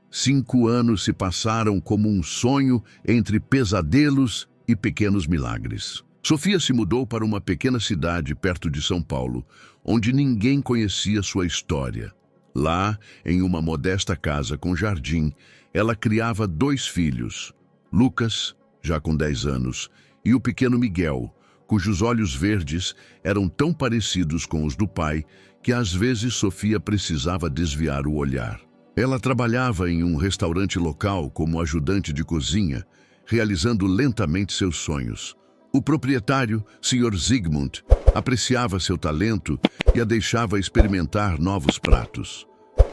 5 anos se passaram como um sonho entre pesadelos e pequenos milagres. Sofia se mudou para uma pequena cidade perto de São Paulo, onde ninguém conhecia sua história. Lá, em uma modesta casa com jardim, ela criava 2 filhos, Lucas, já com 10 anos, e o pequeno Miguel, cujos olhos verdes eram tão parecidos com os do pai que às vezes Sofia precisava desviar o olhar. Ela trabalhava em um restaurante local como ajudante de cozinha, realizando lentamente seus sonhos. O proprietário, Sr. Zygmunt, apreciava seu talento e a deixava experimentar novos pratos.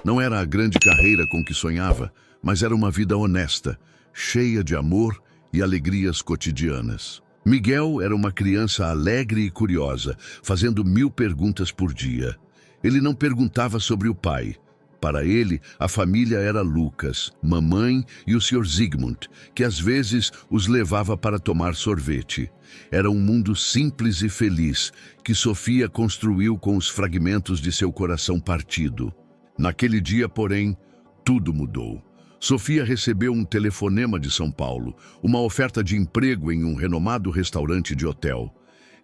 Não era a grande carreira com que sonhava, mas era uma vida honesta, cheia de amor e alegrias cotidianas. Miguel era uma criança alegre e curiosa, fazendo 1000 perguntas por dia. Ele não perguntava sobre o pai. Para ele, a família era Lucas, mamãe e o Sr. Zygmunt, que às vezes os levava para tomar sorvete. Era um mundo simples e feliz, que Sofia construiu com os fragmentos de seu coração partido. Naquele dia, porém, tudo mudou. Sofia recebeu um telefonema de São Paulo, uma oferta de emprego em um renomado restaurante de hotel.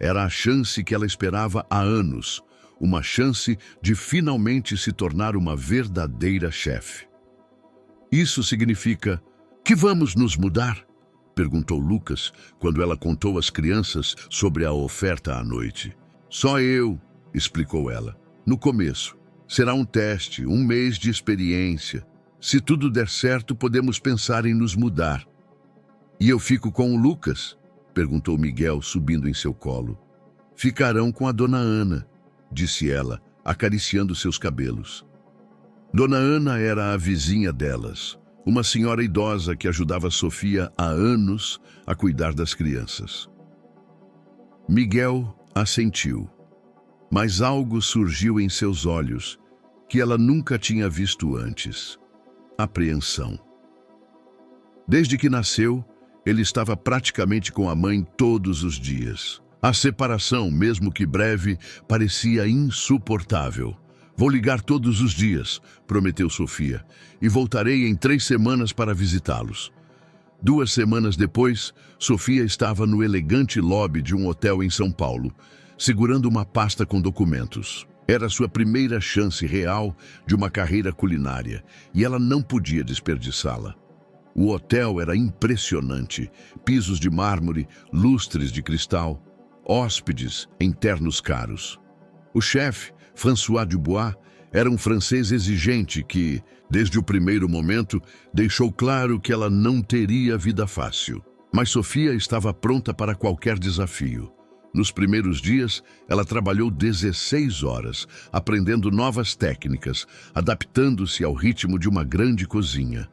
Era a chance que ela esperava há anos. Uma chance de finalmente se tornar uma verdadeira chefe. Isso significa que vamos nos mudar? Perguntou Lucas, quando ela contou às crianças sobre a oferta à noite. Só eu, explicou ela. No começo. Será um teste, 1 mês de experiência. Se tudo der certo, podemos pensar em nos mudar. E eu fico com o Lucas? Perguntou Miguel, subindo em seu colo. Ficarão com a dona Ana, disse ela, acariciando seus cabelos. Dona Ana era a vizinha delas, uma senhora idosa que ajudava Sofia há anos a cuidar das crianças. Miguel assentiu, mas algo surgiu em seus olhos que ela nunca tinha visto antes: apreensão. Desde que nasceu, ele estava praticamente com a mãe todos os dias. A separação, mesmo que breve, parecia insuportável. Vou ligar todos os dias, prometeu Sofia, e voltarei em 3 semanas para visitá-los. 2 semanas depois, Sofia estava no elegante lobby de um hotel em São Paulo, segurando uma pasta com documentos. Era sua primeira chance real de uma carreira culinária e ela não podia desperdiçá-la. O hotel era impressionante, pisos de mármore, lustres de cristal, hóspedes em ternos caros. O chefe, François Dubois, era um francês exigente que, desde o primeiro momento, deixou claro que ela não teria vida fácil. Mas Sofia estava pronta para qualquer desafio. Nos primeiros dias, ela trabalhou 16 horas, aprendendo novas técnicas, adaptando-se ao ritmo de uma grande cozinha.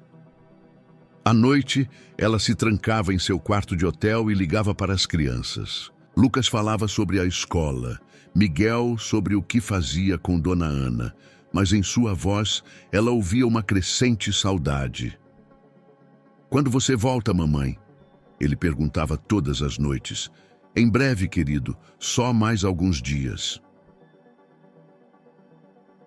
À noite, ela se trancava em seu quarto de hotel e ligava para as crianças. Lucas falava sobre a escola, Miguel sobre o que fazia com Dona Ana, mas em sua voz ela ouvia uma crescente saudade. "Quando você volta, mamãe?" Ele perguntava todas as noites. "Em breve, querido, só mais alguns dias."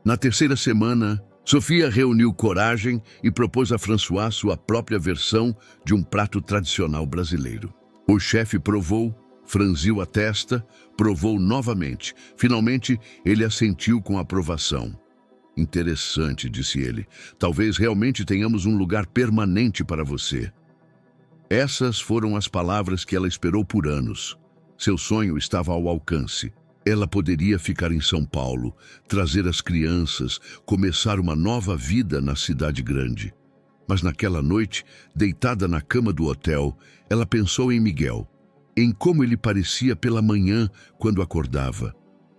Na terceira semana, Sofia reuniu coragem e propôs a François sua própria versão de um prato tradicional brasileiro. O chefe provou, franziu a testa, provou novamente. Finalmente, ele assentiu com aprovação. "Interessante", disse ele. "Talvez realmente tenhamos um lugar permanente para você." Essas foram as palavras que ela esperou por anos. Seu sonho estava ao alcance. Ela poderia ficar em São Paulo, trazer as crianças, começar uma nova vida na cidade grande. Mas naquela noite, deitada na cama do hotel, ela pensou em Miguel, em como ele parecia pela manhã quando acordava,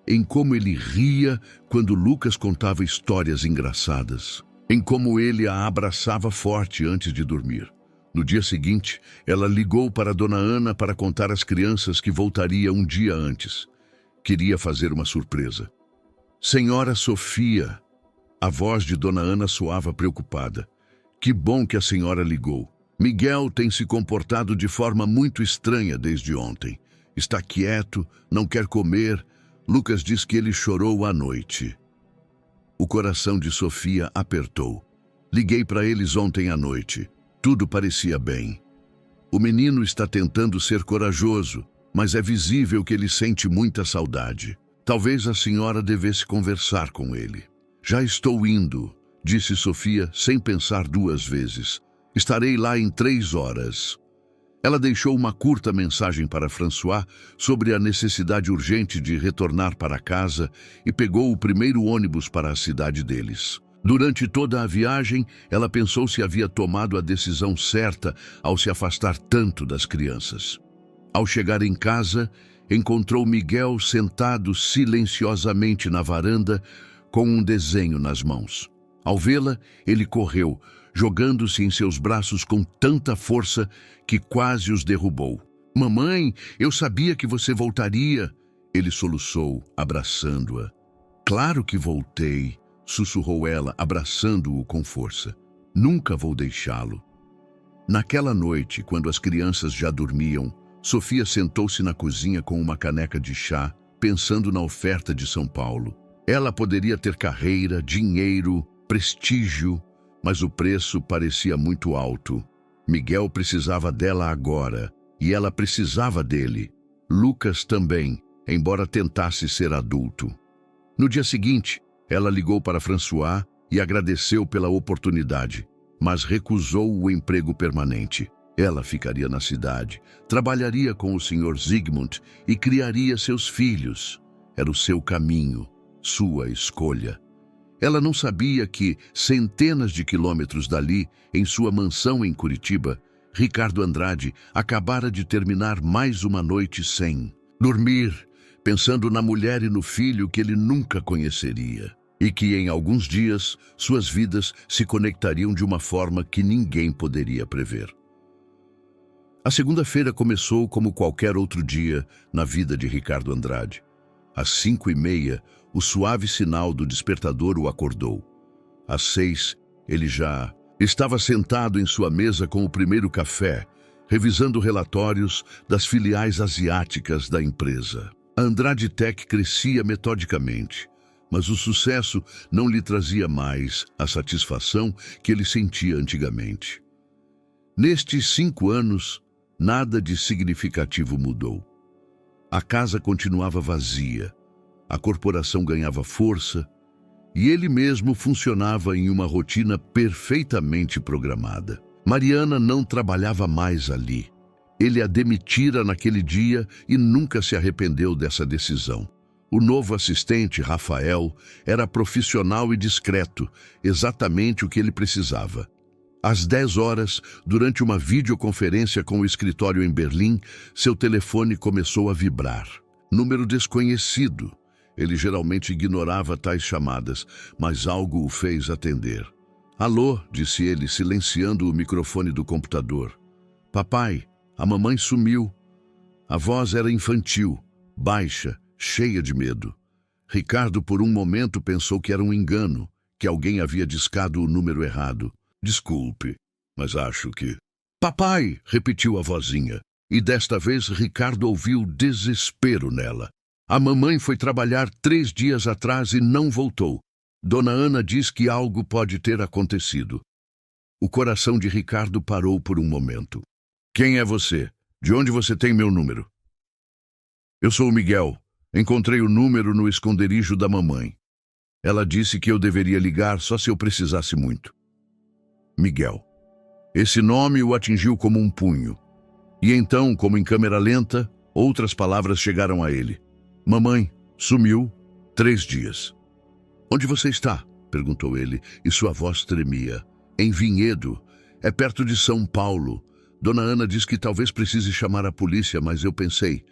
em como ele ria quando Lucas contava histórias engraçadas, em como ele a abraçava forte antes de dormir. No dia seguinte, ela ligou para Dona Ana para contar às crianças que voltaria um dia antes. Queria fazer uma surpresa. "Senhora Sofia", a voz de Dona Ana soava preocupada. "Que bom que a senhora ligou. Miguel tem se comportado de forma muito estranha desde ontem. Está quieto, não quer comer. Lucas diz que ele chorou à noite." O coração de Sofia apertou. "Liguei para eles ontem à noite. Tudo parecia bem. O menino está tentando ser corajoso, mas é visível que ele sente muita saudade. Talvez a senhora devesse conversar com ele." "Já estou indo", disse Sofia sem pensar duas vezes. "Estarei lá em 3 horas." Ela deixou uma curta mensagem para François sobre a necessidade urgente de retornar para casa e pegou o primeiro ônibus para a cidade deles. Durante toda a viagem, ela pensou se havia tomado a decisão certa ao se afastar tanto das crianças. Ao chegar em casa, encontrou Miguel sentado silenciosamente na varanda com um desenho nas mãos. Ao vê-la, ele correu, jogando-se em seus braços com tanta força que quase os derrubou. "Mamãe, eu sabia que você voltaria", ele soluçou, abraçando-a. "Claro que voltei", sussurrou ela, abraçando-o com força. "Nunca vou deixá-lo." Naquela noite, quando as crianças já dormiam, Sofia sentou-se na cozinha com uma caneca de chá, pensando na oferta de São Paulo. Ela poderia ter carreira, dinheiro, prestígio, mas o preço parecia muito alto. Miguel precisava dela agora, e ela precisava dele. Lucas também, embora tentasse ser adulto. No dia seguinte, ela ligou para François e agradeceu pela oportunidade, mas recusou o emprego permanente. Ela ficaria na cidade, trabalharia com o Sr. Zygmunt e criaria seus filhos. Era o seu caminho, sua escolha. Ela não sabia que, centenas de quilômetros dali, em sua mansão em Curitiba, Ricardo Andrade acabara de terminar mais uma noite sem dormir, pensando na mulher e no filho que ele nunca conheceria, e que em alguns dias suas vidas se conectariam de uma forma que ninguém poderia prever. A segunda-feira começou como qualquer outro dia na vida de Ricardo Andrade. Às 5h30, o suave sinal do despertador o acordou. Às 6, ele já estava sentado em sua mesa com o primeiro café, revisando relatórios das filiais asiáticas da empresa. A Andrade Tech crescia metodicamente, mas o sucesso não lhe trazia mais a satisfação que ele sentia antigamente. Nestes 5 anos, nada de significativo mudou. A casa continuava vazia. a corporação ganhava força e ele mesmo funcionava em uma rotina perfeitamente programada. Mariana não trabalhava mais ali. Ele a demitira naquele dia e nunca se arrependeu dessa decisão. O novo assistente, Rafael, era profissional e discreto, exatamente o que ele precisava. Às 10 horas, durante uma videoconferência com o escritório em Berlim, seu telefone começou a vibrar. Número desconhecido. Ele geralmente ignorava tais chamadas, mas algo o fez atender. "Alô", disse ele, silenciando o microfone do computador. "Papai, a mamãe sumiu." A voz era infantil, baixa, cheia de medo. Ricardo, por um momento, pensou que era um engano, que alguém havia discado o número errado. "Desculpe, mas acho que..." "Papai!" repetiu a vozinha, e desta vez Ricardo ouviu desespero nela. "A mamãe foi trabalhar 3 dias atrás e não voltou. Dona Ana diz que algo pode ter acontecido." O coração de Ricardo parou por um momento. "Quem é você? De onde você tem meu número?" "Eu sou o Miguel. Encontrei o número no esconderijo da mamãe. Ela disse que eu deveria ligar só se eu precisasse muito." Miguel. Esse nome o atingiu como um punho. E então, como em câmera lenta, outras palavras chegaram a ele. "Mamãe sumiu 3 dias." "Onde você está?" perguntou ele, e sua voz tremia. "Em Vinhedo. É perto de São Paulo. Dona Ana diz que talvez precise chamar a polícia, mas eu pensei.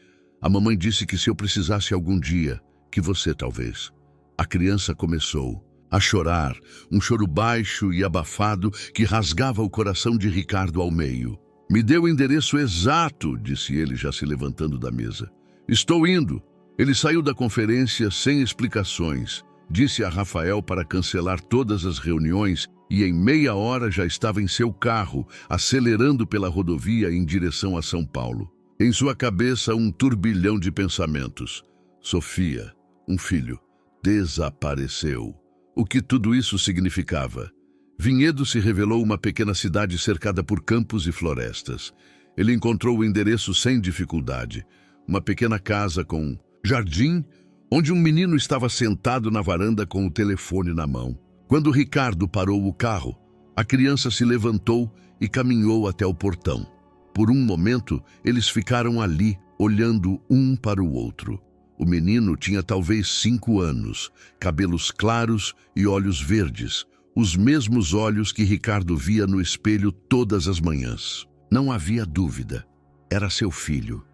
A mamãe disse que se eu precisasse algum dia, que você talvez." A criança começou a chorar, um choro baixo e abafado que rasgava o coração de Ricardo ao meio. "Me dê o endereço exato", disse ele, já se levantando da mesa. "Estou indo." Ele saiu da conferência sem explicações. Disse a Rafael para cancelar todas as reuniões e em meia hora já estava em seu carro, acelerando pela rodovia em direção a São Paulo. Em sua cabeça, um turbilhão de pensamentos. Sofia, um filho, desapareceu. O que tudo isso significava? Vinhedo se revelou uma pequena cidade cercada por campos e florestas. Ele encontrou o endereço sem dificuldade. Uma pequena casa com jardim, onde um menino estava sentado na varanda com o telefone na mão. Quando Ricardo parou o carro, a criança se levantou e caminhou até o portão. Por um momento, eles ficaram ali, olhando um para o outro. O menino tinha talvez 5 anos, cabelos claros e olhos verdes, os mesmos olhos que Ricardo via no espelho todas as manhãs. Não havia dúvida, era seu filho.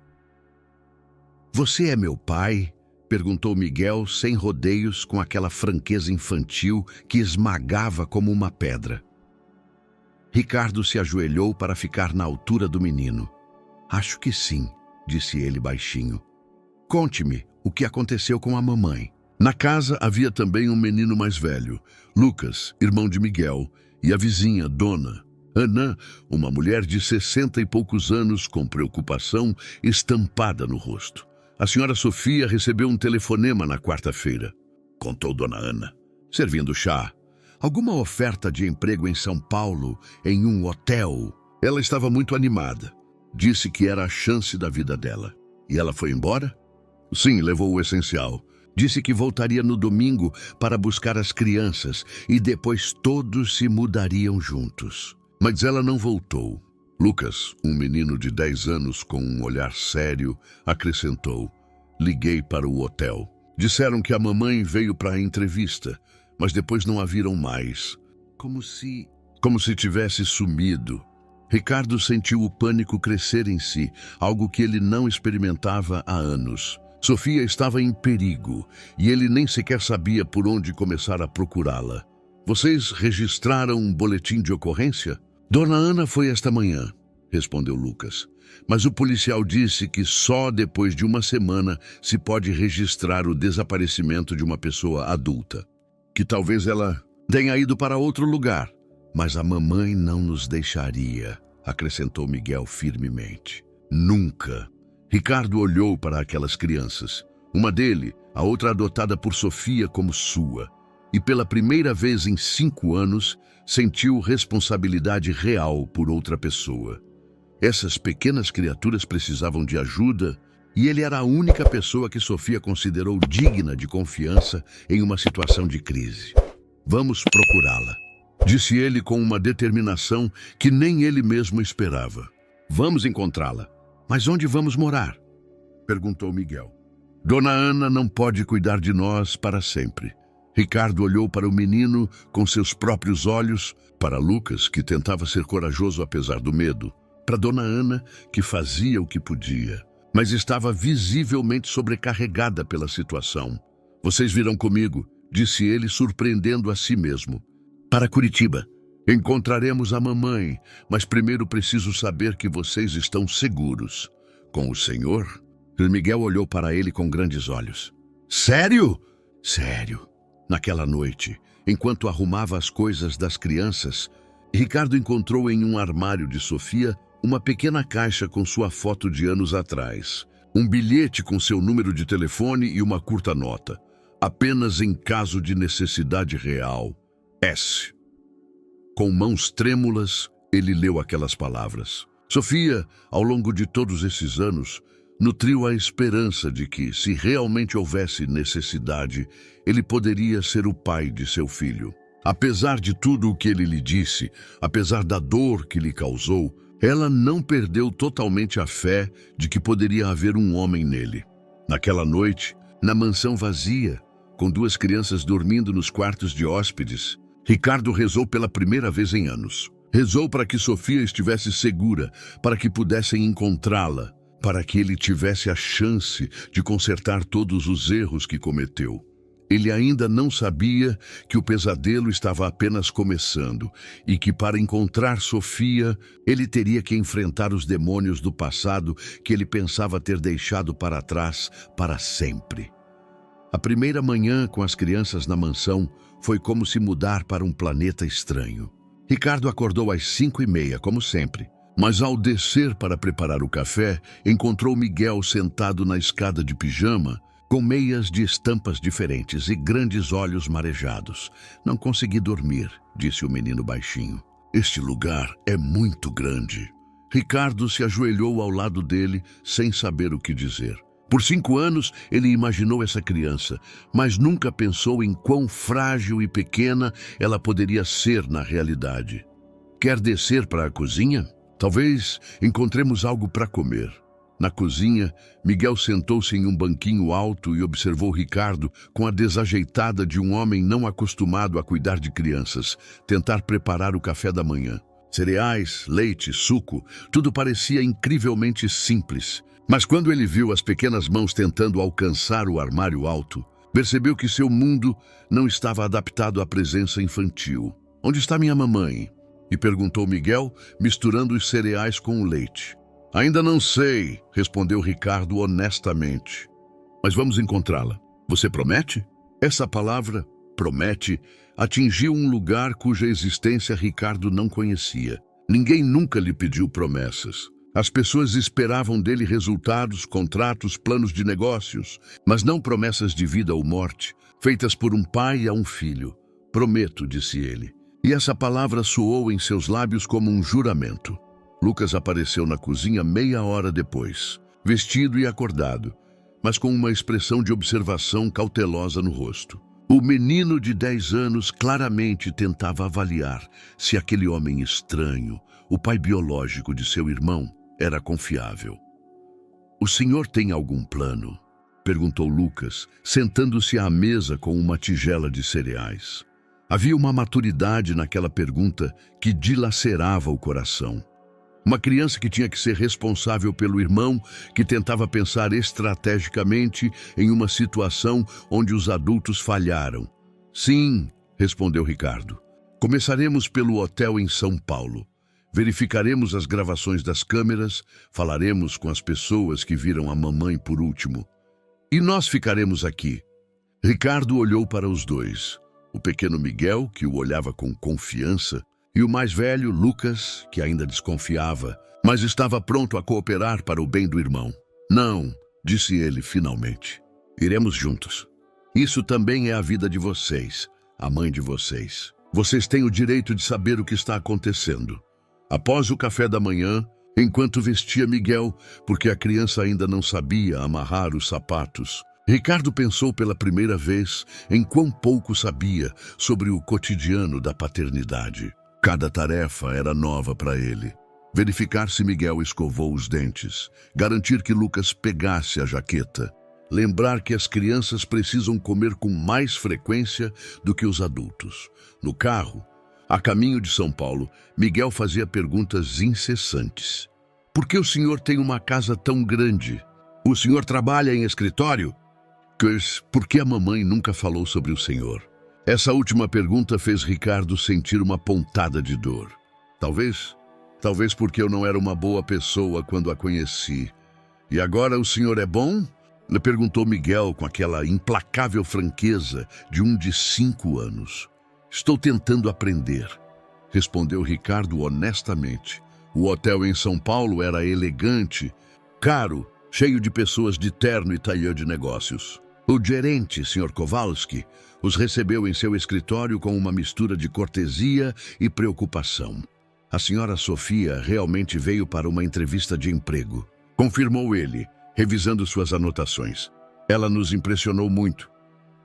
"Você é meu pai?" perguntou Miguel, sem rodeios, com aquela franqueza infantil que esmagava como uma pedra. Ricardo se ajoelhou para ficar na altura do menino. "Acho que sim", disse ele baixinho. "Conte-me o que aconteceu com a mamãe." Na casa havia também um menino mais velho, Lucas, irmão de Miguel, e a vizinha, Dona Ana, uma mulher de 60 e poucos anos com preocupação estampada no rosto. "A senhora Sofia recebeu um telefonema na quarta-feira", contou Dona Ana, servindo chá. "Alguma oferta de emprego em São Paulo, em um hotel." Ela estava muito animada. Disse que era a chance da vida dela. "E ela foi embora?" "Sim, levou o essencial. Disse que voltaria no domingo para buscar as crianças e depois todos se mudariam juntos. Mas ela não voltou." Lucas, um menino de 10 anos com um olhar sério, acrescentou: "Liguei para o hotel. Disseram que a mamãe veio para a entrevista, mas depois não a viram mais. Como se tivesse sumido." Ricardo sentiu o pânico crescer em si, algo que ele não experimentava há anos. Sofia estava em perigo e ele nem sequer sabia por onde começar a procurá-la. "Vocês registraram um boletim de ocorrência?" "Dona Ana foi esta manhã", respondeu Lucas. "Mas o policial disse que só depois de uma semana se pode registrar o desaparecimento de uma pessoa adulta. Que talvez ela tenha ido para outro lugar. Mas a mamãe não nos deixaria", acrescentou Miguel firmemente. "Nunca." Ricardo olhou para aquelas crianças. Uma dele, a outra adotada por Sofia como sua. E pela primeira vez em 5 anos, sentiu responsabilidade real por outra pessoa. Essas pequenas criaturas precisavam de ajuda E ele era a única pessoa que Sofia considerou digna de confiança em uma situação de crise. Vamos procurá-la, disse ele com uma determinação que nem ele mesmo esperava. Vamos encontrá-la. Mas onde vamos morar? Perguntou Miguel. Dona Ana não pode cuidar de nós para sempre. Ricardo olhou para o menino com seus próprios olhos, para Lucas, que tentava ser corajoso apesar do medo, para Dona Ana, que fazia o que podia, mas estava visivelmente sobrecarregada pela situação. Vocês virão comigo, disse ele, surpreendendo a si mesmo. Para Curitiba. Encontraremos a mamãe, mas primeiro preciso saber que vocês estão seguros. Com o senhor? Miguel olhou para ele com grandes olhos. Sério? Sério. Naquela noite, enquanto arrumava as coisas das crianças, Ricardo encontrou em um armário de Sofia uma pequena caixa com sua foto de anos atrás, um bilhete com seu número de telefone e uma curta nota. Apenas em caso de necessidade real. S. Com mãos trêmulas, ele leu aquelas palavras. Sofia, ao longo de todos esses anos, nutriu a esperança de que, se realmente houvesse necessidade, ele poderia ser o pai de seu filho. Apesar de tudo o que ele lhe disse, apesar da dor que lhe causou, ela não perdeu totalmente a fé de que poderia haver um homem nele. Naquela noite, na mansão vazia, com duas crianças dormindo nos quartos de hóspedes, Ricardo rezou pela primeira vez em anos. Rezou para que Sofia estivesse segura, para que pudessem encontrá-la, para que ele tivesse a chance de consertar todos os erros que cometeu. Ele ainda não sabia que o pesadelo estava apenas começando e que, para encontrar Sofia, ele teria que enfrentar os demônios do passado que ele pensava ter deixado para trás para sempre. A primeira manhã com as crianças na mansão foi como se mudar para um planeta estranho. Ricardo acordou às 5h30, como sempre, mas ao descer para preparar o café, encontrou Miguel sentado na escada de pijama, com meias de estampas diferentes e grandes olhos marejados. Não consegui dormir, disse o menino baixinho. Este lugar é muito grande. Ricardo se ajoelhou ao lado dele, sem saber o que dizer. Por 5 anos, ele imaginou essa criança, mas nunca pensou em quão frágil e pequena ela poderia ser na realidade. Quer descer para a cozinha? Talvez encontremos algo para comer. Na cozinha, Miguel sentou-se em um banquinho alto e observou Ricardo com a desajeitada de um homem não acostumado a cuidar de crianças, tentar preparar o café da manhã. Cereais, leite, suco, tudo parecia incrivelmente simples. Mas quando ele viu as pequenas mãos tentando alcançar o armário alto, percebeu que seu mundo não estava adaptado à presença infantil. Onde está minha mamãe? E perguntou Miguel, misturando os cereais com o leite. Ainda não sei, respondeu Ricardo honestamente. Mas vamos encontrá-la. Você promete? Essa palavra, promete, atingiu um lugar cuja existência Ricardo não conhecia. Ninguém nunca lhe pediu promessas. As pessoas esperavam dele resultados, contratos, planos de negócios, mas não promessas de vida ou morte, feitas por um pai a um filho. Prometo, disse ele. E essa palavra soou em seus lábios como um juramento. Lucas apareceu na cozinha meia hora depois, vestido e acordado, mas com uma expressão de observação cautelosa no rosto. O menino de 10 anos claramente tentava avaliar se aquele homem estranho, o pai biológico de seu irmão, era confiável. O senhor tem algum plano? Perguntou Lucas, sentando-se à mesa com uma tigela de cereais. Havia uma maturidade naquela pergunta que dilacerava o coração. Uma criança que tinha que ser responsável pelo irmão, que tentava pensar estrategicamente em uma situação onde os adultos falharam. Sim, respondeu Ricardo. Começaremos pelo hotel em São Paulo. Verificaremos as gravações das câmeras, falaremos com as pessoas que viram a mamãe por último. E nós ficaremos aqui. Ricardo olhou para os dois. O pequeno Miguel, que o olhava com confiança, e o mais velho, Lucas, que ainda desconfiava, mas estava pronto a cooperar para o bem do irmão. Não, disse ele finalmente. Iremos juntos. Isso também é a vida de vocês, a mãe de vocês. Vocês têm o direito de saber o que está acontecendo. Após o café da manhã, enquanto vestia Miguel, porque a criança ainda não sabia amarrar os sapatos. Ricardo pensou pela primeira vez em quão pouco sabia sobre o cotidiano da paternidade. Cada tarefa era nova para ele. Verificar se Miguel escovou os dentes, garantir que Lucas pegasse a jaqueta, lembrar que as crianças precisam comer com mais frequência do que os adultos. No carro, a caminho de São Paulo, Miguel fazia perguntas incessantes. Por que o senhor tem uma casa tão grande? O senhor trabalha em escritório? Por que a mamãe nunca falou sobre o senhor? Essa última pergunta fez Ricardo sentir uma pontada de dor. Talvez porque eu não era uma boa pessoa quando a conheci. E agora o senhor é bom? Lhe perguntou Miguel com aquela implacável franqueza de um de 5 anos. Estou tentando aprender, respondeu Ricardo honestamente. O hotel em São Paulo era elegante, caro, cheio de pessoas de terno e tailleur de negócios. O gerente, Sr. Kowalski, os recebeu em seu escritório com uma mistura de cortesia e preocupação. A senhora Sofia realmente veio para uma entrevista de emprego, confirmou ele, revisando suas anotações. Ela nos impressionou muito.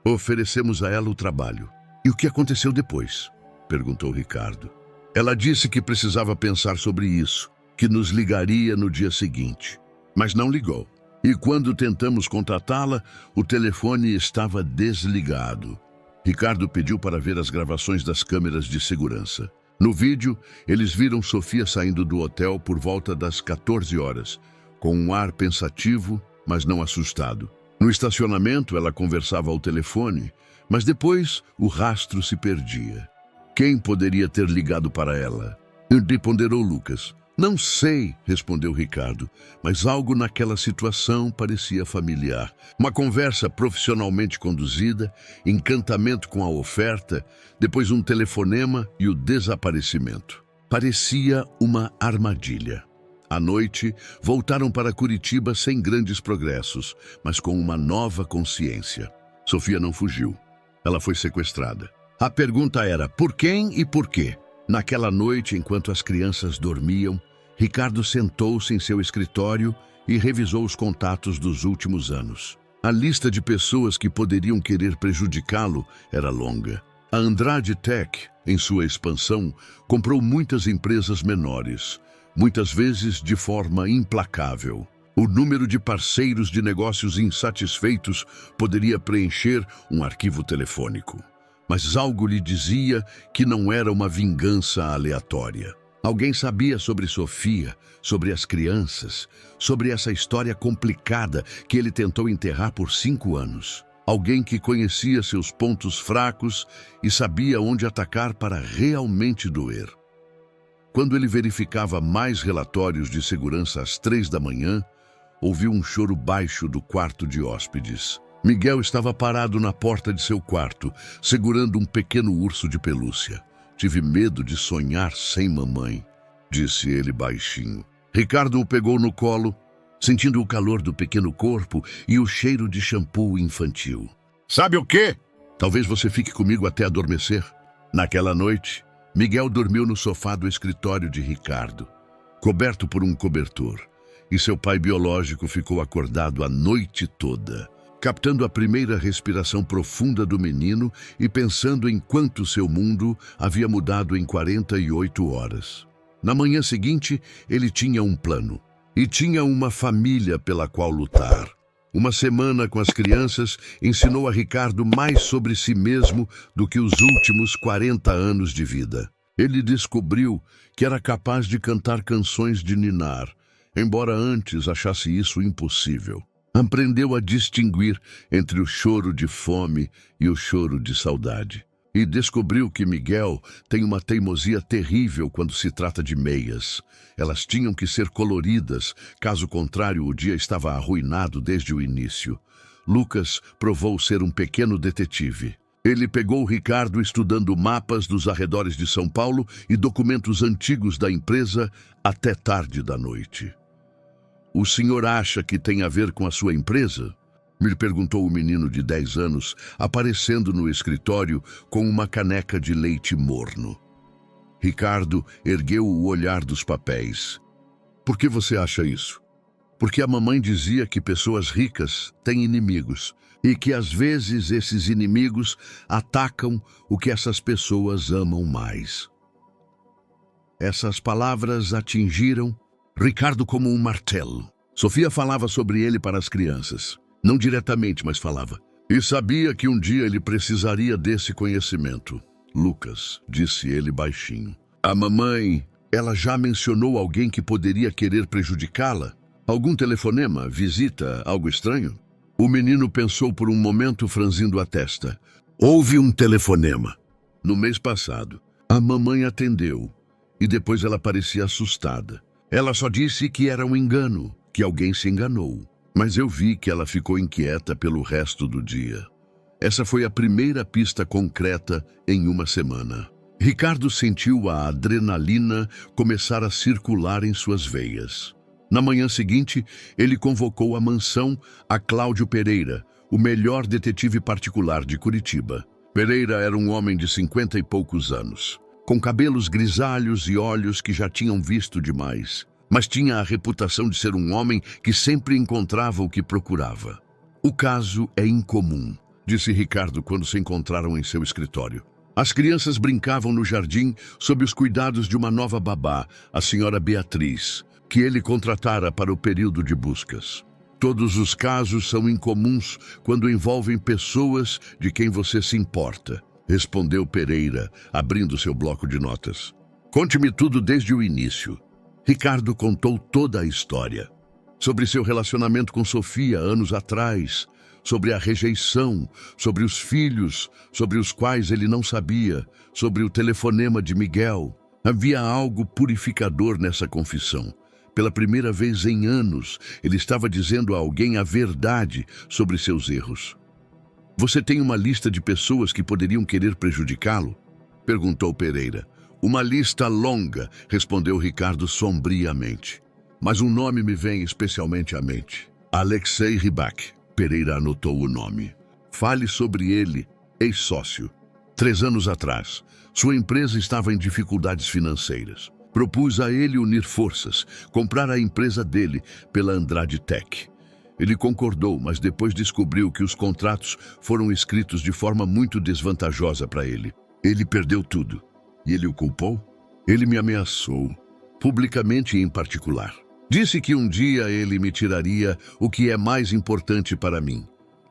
Oferecemos a ela o trabalho. E o que aconteceu depois? Perguntou Ricardo. Ela disse que precisava pensar sobre isso, que nos ligaria no dia seguinte. Mas não ligou. E quando tentamos contatá-la, o telefone estava desligado. Ricardo pediu para ver as gravações das câmeras de segurança. No vídeo, eles viram Sofia saindo do hotel por volta das 14 horas, com um ar pensativo, mas não assustado. No estacionamento, ela conversava ao telefone, mas depois o rastro se perdia. Quem poderia ter ligado para ela? Ponderou Lucas. Não sei, respondeu Ricardo, mas algo naquela situação parecia familiar. Uma conversa profissionalmente conduzida, encantamento com a oferta, depois um telefonema e o desaparecimento. Parecia uma armadilha. À noite, voltaram para Curitiba sem grandes progressos, mas com uma nova consciência. Sofia não fugiu. Ela foi sequestrada. A pergunta era por quem e por quê? Naquela noite, enquanto as crianças dormiam, Ricardo sentou-se em seu escritório e revisou os contatos dos últimos anos. A lista de pessoas que poderiam querer prejudicá-lo era longa. A Andrade Tech, em sua expansão, comprou muitas empresas menores, muitas vezes de forma implacável. O número de parceiros de negócios insatisfeitos poderia preencher um arquivo telefônico. Mas algo lhe dizia que não era uma vingança aleatória. Alguém sabia sobre Sofia, sobre as crianças, sobre essa história complicada que ele tentou enterrar por 5 anos. Alguém que conhecia seus pontos fracos e sabia onde atacar para realmente doer. Quando ele verificava mais relatórios de segurança às 3 da manhã, ouviu um choro baixo do quarto de hóspedes. Miguel estava parado na porta de seu quarto, segurando um pequeno urso de pelúcia. Tive medo de sonhar sem mamãe, disse ele baixinho. Ricardo o pegou no colo, sentindo o calor do pequeno corpo e o cheiro de shampoo infantil. Sabe o quê? Talvez você fique comigo até adormecer. Naquela noite, Miguel dormiu no sofá do escritório de Ricardo, coberto por um cobertor, e seu pai biológico ficou acordado a noite toda, captando a primeira respiração profunda do menino e pensando em quanto seu mundo havia mudado em 48 horas. Na manhã seguinte, ele tinha um plano e tinha uma família pela qual lutar. Uma semana com as crianças ensinou a Ricardo mais sobre si mesmo do que os últimos 40 anos de vida. Ele descobriu que era capaz de cantar canções de ninar, embora antes achasse isso impossível. Aprendeu a distinguir entre o choro de fome e o choro de saudade. E descobriu que Miguel tem uma teimosia terrível quando se trata de meias. Elas tinham que ser coloridas, caso contrário o dia estava arruinado desde o início. Lucas provou ser um pequeno detetive. Ele pegou Ricardo estudando mapas dos arredores de São Paulo e documentos antigos da empresa até tarde da noite. O senhor acha que tem a ver com a sua empresa? Me perguntou o menino de 10 anos, aparecendo no escritório com uma caneca de leite morno. Ricardo ergueu o olhar dos papéis. Por que você acha isso? Porque a mamãe dizia que pessoas ricas têm inimigos e que às vezes esses inimigos atacam o que essas pessoas amam mais. Essas palavras atingiram Ricardo como um martelo. Sofia falava sobre ele para as crianças. Não diretamente, mas falava. E sabia que um dia ele precisaria desse conhecimento. Lucas, disse ele baixinho. A mamãe, ela já mencionou alguém que poderia querer prejudicá-la? Algum telefonema, visita, algo estranho? O menino pensou por um momento, franzindo a testa. Houve um telefonema. No mês passado, a mamãe atendeu e depois ela parecia assustada. Ela só disse que era um engano, que alguém se enganou. Mas eu vi que ela ficou inquieta pelo resto do dia. Essa foi a primeira pista concreta em uma semana. Ricardo sentiu a adrenalina começar a circular em suas veias. Na manhã seguinte, ele convocou à mansão a Cláudio Pereira, o melhor detetive particular de Curitiba. Pereira era um homem de 50 e poucos anos, com cabelos grisalhos e olhos que já tinham visto demais, mas tinha a reputação de ser um homem que sempre encontrava o que procurava. O caso é incomum, disse Ricardo quando se encontraram em seu escritório. As crianças brincavam no jardim sob os cuidados de uma nova babá, a senhora Beatriz, que ele contratara para o período de buscas. Todos os casos são incomuns quando envolvem pessoas de quem você se importa, respondeu Pereira, abrindo seu bloco de notas. Conte-me tudo desde o início. Ricardo contou toda a história. Sobre seu relacionamento com Sofia anos atrás, sobre a rejeição, sobre os filhos, sobre os quais ele não sabia, sobre o telefonema de Miguel. Havia algo purificador nessa confissão. Pela primeira vez em anos, ele estava dizendo a alguém a verdade sobre seus erros. Você tem uma lista de pessoas que poderiam querer prejudicá-lo? Perguntou Pereira. Uma lista longa, respondeu Ricardo sombriamente. Mas um nome me vem especialmente à mente. Alexei Rybak. Pereira anotou o nome. Fale sobre ele, ex-sócio. 3 anos atrás, sua empresa estava em dificuldades financeiras. Propus a ele unir forças, comprar a empresa dele pela Andrade Tech. Ele concordou, mas depois descobriu que os contratos foram escritos de forma muito desvantajosa para ele. Ele perdeu tudo. E ele o culpou? Ele me ameaçou, publicamente e em particular. Disse que um dia ele me tiraria o que é mais importante para mim.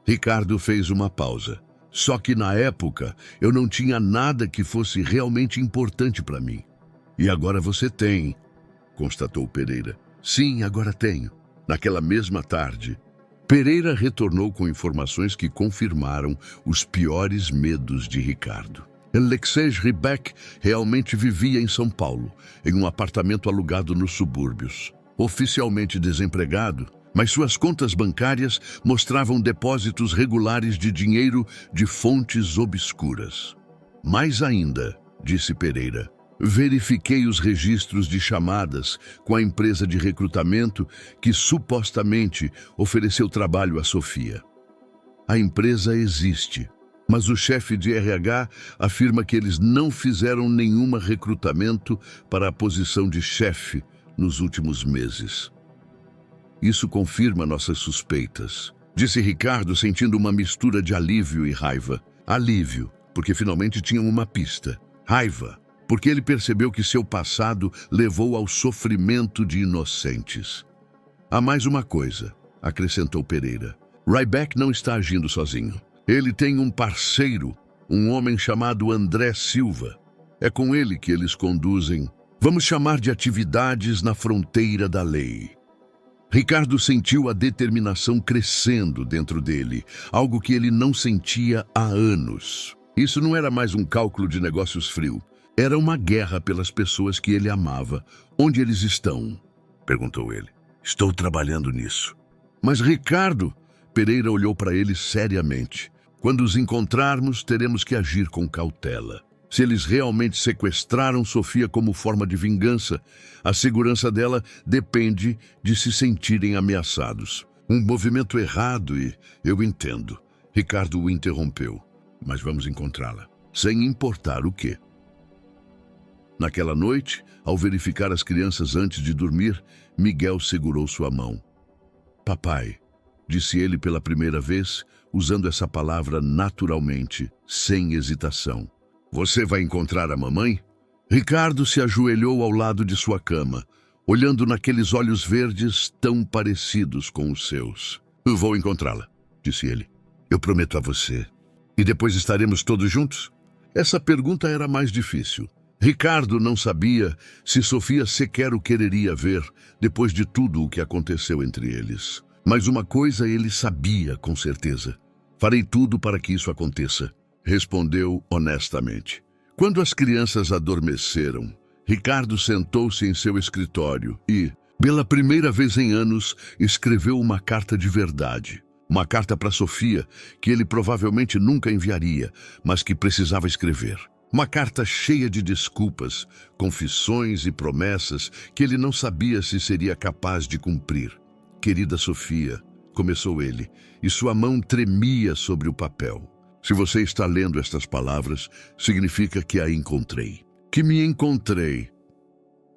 Ricardo fez uma pausa. Só que na época eu não tinha nada que fosse realmente importante para mim. E agora você tem, constatou Pereira. Sim, agora tenho. Naquela mesma tarde, Pereira retornou com informações que confirmaram os piores medos de Ricardo. Alexei Rybak realmente vivia em São Paulo, em um apartamento alugado nos subúrbios. Oficialmente desempregado, mas suas contas bancárias mostravam depósitos regulares de dinheiro de fontes obscuras. Mais ainda, disse Pereira, verifiquei os registros de chamadas com a empresa de recrutamento que supostamente ofereceu trabalho a Sofia. A empresa existe, mas o chefe de RH afirma que eles não fizeram nenhum recrutamento para a posição de chefe nos últimos meses. Isso confirma nossas suspeitas, disse Ricardo, sentindo uma mistura de alívio e raiva. Alívio, porque finalmente tinham uma pista. Raiva, porque ele percebeu que seu passado levou ao sofrimento de inocentes. Há mais uma coisa, acrescentou Pereira. Rybak não está agindo sozinho. Ele tem um parceiro, um homem chamado André Silva. É com ele que eles conduzem, vamos chamar de atividades na fronteira da lei. Ricardo sentiu a determinação crescendo dentro dele, algo que ele não sentia há anos. Isso não era mais um cálculo de negócios frio. Era uma guerra pelas pessoas que ele amava. Onde eles estão? Perguntou ele. Estou trabalhando nisso. Mas Ricardo, Pereira olhou para ele seriamente. Quando os encontrarmos, teremos que agir com cautela. Se eles realmente sequestraram Sofia como forma de vingança, a segurança dela depende de se sentirem ameaçados. Um movimento errado e eu entendo. Ricardo o interrompeu. Mas vamos encontrá-la. Sem importar o quê. Naquela noite, ao verificar as crianças antes de dormir, Miguel segurou sua mão. Papai, disse ele pela primeira vez, usando essa palavra naturalmente, sem hesitação. Você vai encontrar a mamãe? Ricardo se ajoelhou ao lado de sua cama, olhando naqueles olhos verdes tão parecidos com os seus. Eu vou encontrá-la, disse ele. Eu prometo a você. E depois estaremos todos juntos? Essa pergunta era mais difícil. Ricardo não sabia se Sofia sequer o quereria ver depois de tudo o que aconteceu entre eles. Mas uma coisa ele sabia com certeza. Farei tudo para que isso aconteça, respondeu honestamente. Quando as crianças adormeceram, Ricardo sentou-se em seu escritório e, pela primeira vez em anos, escreveu uma carta de verdade. Uma carta para Sofia, que ele provavelmente nunca enviaria, mas que precisava escrever. Uma carta cheia de desculpas, confissões e promessas que ele não sabia se seria capaz de cumprir. Querida Sofia, começou ele, e sua mão tremia sobre o papel. Se você está lendo estas palavras, significa que a encontrei. Que me encontrei.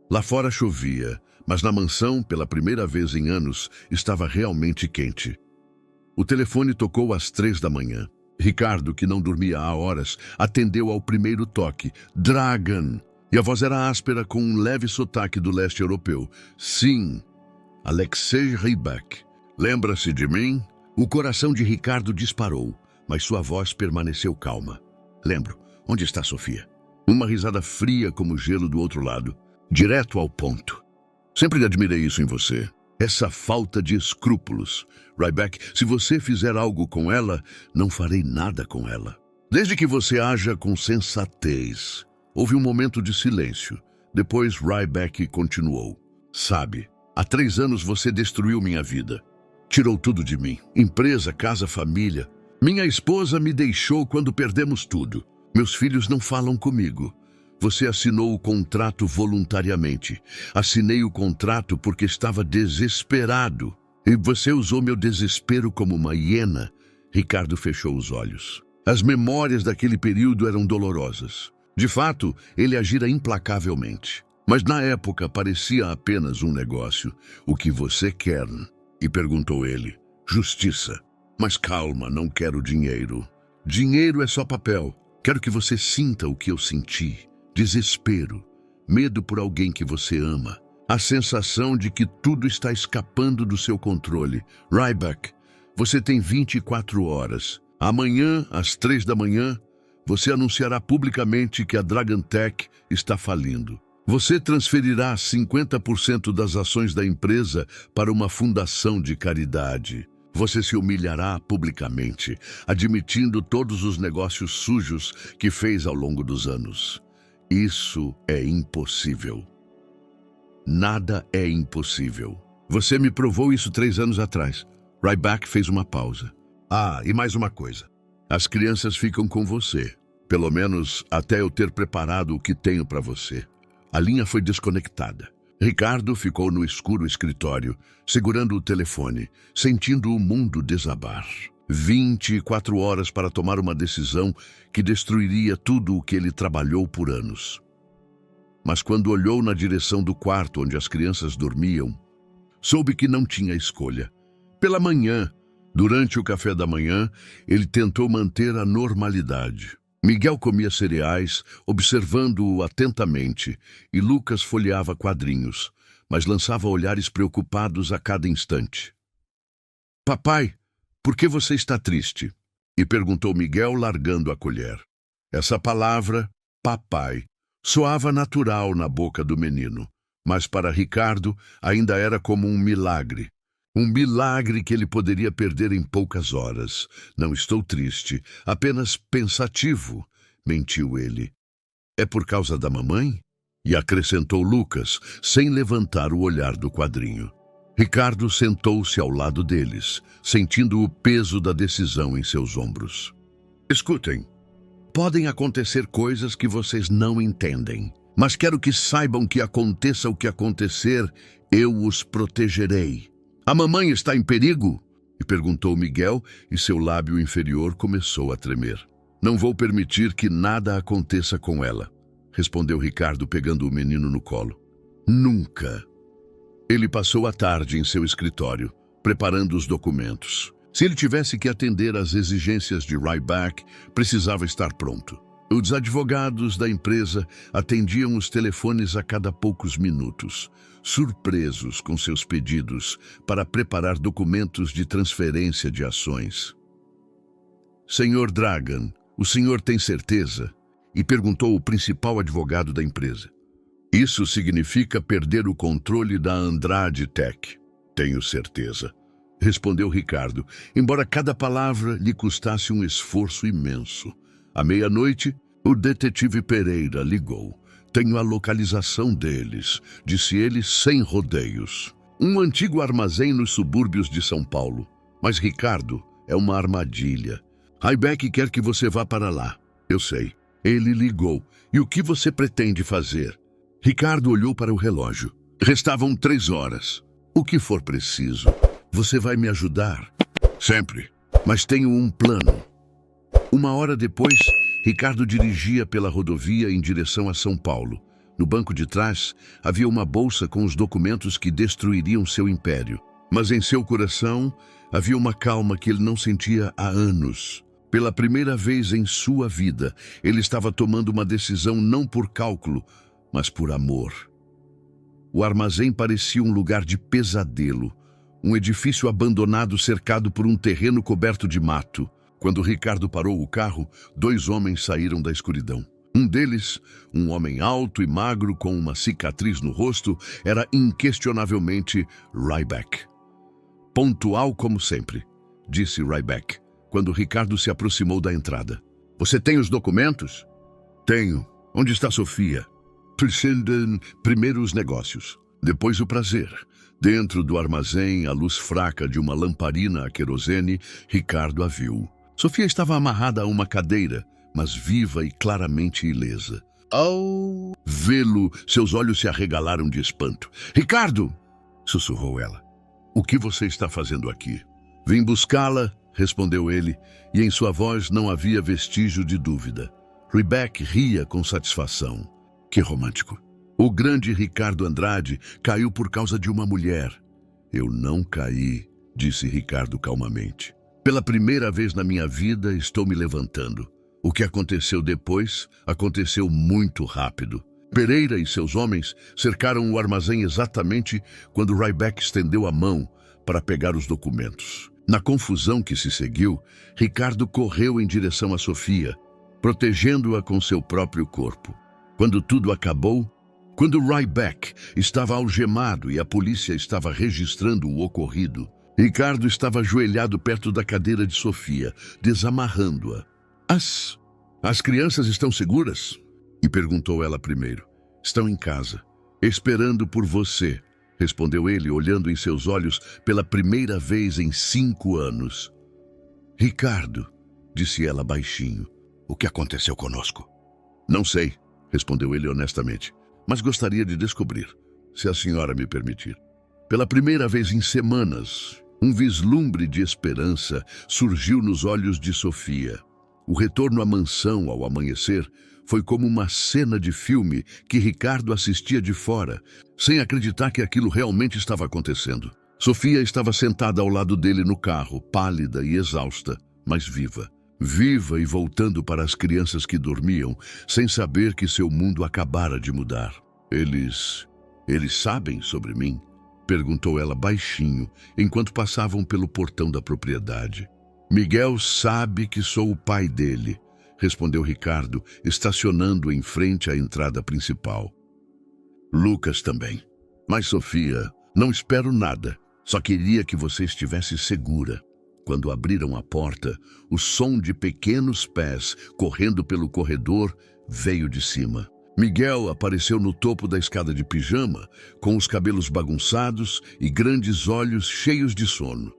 Lá fora chovia, mas na mansão, pela primeira vez em anos, estava realmente quente. O telefone tocou às 3 da manhã. Ricardo, que não dormia há horas, atendeu ao primeiro toque. Dragan! E a voz era áspera com um leve sotaque do leste europeu. Sim, Alexei Rybak. Lembra-se de mim? O coração de Ricardo disparou, mas sua voz permaneceu calma. Lembro. Onde está Sofia? Uma risada fria como gelo do outro lado. Direto ao ponto. Sempre admirei isso em você. Essa falta de escrúpulos. Rybak, se você fizer algo com ela, não farei nada com ela. Desde que você haja com sensatez. Houve um momento de silêncio. Depois Rybak continuou. Sabe, há 3 anos você destruiu minha vida. Tirou tudo de mim. Empresa, casa, família. Minha esposa me deixou quando perdemos tudo. Meus filhos não falam comigo. Você assinou o contrato voluntariamente. Assinei o contrato porque estava desesperado. E você usou meu desespero como uma hiena. Ricardo fechou os olhos. As memórias daquele período eram dolorosas. De fato, ele agira implacavelmente. Mas na época parecia apenas um negócio. O que você quer? E perguntou ele. Justiça. Mas calma, não quero dinheiro. Dinheiro é só papel. Quero que você sinta o que eu senti. Desespero, medo por alguém que você ama, a sensação de que tudo está escapando do seu controle. Rybak, você tem 24 horas. Amanhã, às 3 da manhã, você anunciará publicamente que a Dragantech está falindo. Você transferirá 50% das ações da empresa para uma fundação de caridade. Você se humilhará publicamente, admitindo todos os negócios sujos que fez ao longo dos anos. Isso é impossível. Nada é impossível. Você me provou isso 3 anos atrás. Rybak fez uma pausa. E mais uma coisa. As crianças ficam com você. Pelo menos até eu ter preparado o que tenho para você. A linha foi desconectada. Ricardo ficou no escuro escritório, segurando o telefone, sentindo o mundo desabar. 24 horas para tomar uma decisão que destruiria tudo o que ele trabalhou por anos. Mas quando olhou na direção do quarto onde as crianças dormiam, soube que não tinha escolha. Pela manhã, durante o café da manhã, ele tentou manter a normalidade. Miguel comia cereais, observando-o atentamente, e Lucas folheava quadrinhos, mas lançava olhares preocupados a cada instante. Papai, por que você está triste? E perguntou Miguel, largando a colher. Essa palavra, papai, soava natural na boca do menino, mas para Ricardo ainda era como um milagre. Um milagre que ele poderia perder em poucas horas. Não estou triste, apenas pensativo, mentiu ele. É por causa da mamãe? E acrescentou Lucas, sem levantar o olhar do quadrinho. Ricardo sentou-se ao lado deles, sentindo o peso da decisão em seus ombros. Escutem, podem acontecer coisas que vocês não entendem, mas quero que saibam que aconteça o que acontecer, eu os protegerei. A mamãe está em perigo? E perguntou Miguel, e seu lábio inferior começou a tremer. Não vou permitir que nada aconteça com ela. respondeu Ricardo, pegando o menino no colo. Nunca. Ele passou a tarde em seu escritório, preparando os documentos. Se ele tivesse que atender às exigências de Ryback, precisava estar pronto. Os advogados da empresa atendiam os telefones a cada poucos minutos, surpresos com seus pedidos para preparar documentos de transferência de ações. Senhor Dragan, o senhor tem certeza? E perguntou o principal advogado da empresa. Isso significa perder o controle da Andrade Tech. Tenho certeza, respondeu Ricardo, embora cada palavra lhe custasse um esforço imenso. À meia-noite, o detetive Pereira ligou. Tenho a localização deles, disse ele sem rodeios. Um antigo armazém nos subúrbios de São Paulo. Mas Ricardo, é uma armadilha. Ryback quer que você vá para lá. Eu sei. Ele ligou. E o que você pretende fazer? Ricardo olhou para o relógio. Restavam 3 horas. O que for preciso. Você vai me ajudar? Sempre. Mas tenho um plano. 1 hora depois, Ricardo dirigia pela rodovia em direção a São Paulo. No banco de trás, havia uma bolsa com os documentos que destruiriam seu império. Mas em seu coração, havia uma calma que ele não sentia há anos. Pela primeira vez em sua vida, ele estava tomando uma decisão não por cálculo, mas por amor. O armazém parecia um lugar de pesadelo, um edifício abandonado cercado por um terreno coberto de mato. Quando Ricardo parou o carro, 2 homens saíram da escuridão. Um deles, um homem alto e magro com uma cicatriz no rosto, era inquestionavelmente Ryback. Pontual como sempre, disse Ryback, quando Ricardo se aproximou da entrada. Você tem os documentos? Tenho. Onde está Sofia? Precisam primeiro os negócios, depois o prazer. Dentro do armazém, à luz fraca de uma lamparina a querosene, Ricardo a viu. Sofia estava amarrada a uma cadeira, mas viva e claramente ilesa. Ao vê-lo, seus olhos se arregalaram de espanto. Ricardo! Sussurrou ela. O que você está fazendo aqui? Vim buscá-la, respondeu ele, e em sua voz não havia vestígio de dúvida. Ryback ria com satisfação. Que romântico. O grande Ricardo Andrade caiu por causa de uma mulher. Eu não caí, disse Ricardo calmamente. Pela primeira vez na minha vida, estou me levantando. O que aconteceu depois, aconteceu muito rápido. Pereira e seus homens cercaram o armazém exatamente quando Ryback estendeu a mão para pegar os documentos. Na confusão que se seguiu, Ricardo correu em direção a Sofia, protegendo-a com seu próprio corpo. Quando tudo acabou, quando Ryback estava algemado e a polícia estava registrando o ocorrido, Ricardo estava ajoelhado perto da cadeira de Sofia, desamarrando-a. As crianças estão seguras? E perguntou ela primeiro. Estão em casa, esperando por você, respondeu ele, olhando em seus olhos pela primeira vez em 5 anos. Ricardo, disse ela baixinho, o que aconteceu conosco? Não sei, respondeu ele honestamente, mas gostaria de descobrir, se a senhora me permitir. Pela primeira vez em semanas, um vislumbre de esperança surgiu nos olhos de Sofia. O retorno à mansão ao amanhecer foi como uma cena de filme que Ricardo assistia de fora, sem acreditar que aquilo realmente estava acontecendo. Sofia estava sentada ao lado dele no carro, pálida e exausta, mas viva. Viva e voltando para as crianças que dormiam, sem saber que seu mundo acabara de mudar. Eles sabem sobre mim? Perguntou ela baixinho, enquanto passavam pelo portão da propriedade. Miguel sabe que sou o pai dele, respondeu Ricardo, estacionando em frente à entrada principal. Lucas também. Mas, Sofia, não espero nada. Só queria que você estivesse segura. Quando abriram a porta, o som de pequenos pés correndo pelo corredor veio de cima. Miguel apareceu no topo da escada de pijama, com os cabelos bagunçados e grandes olhos cheios de sono.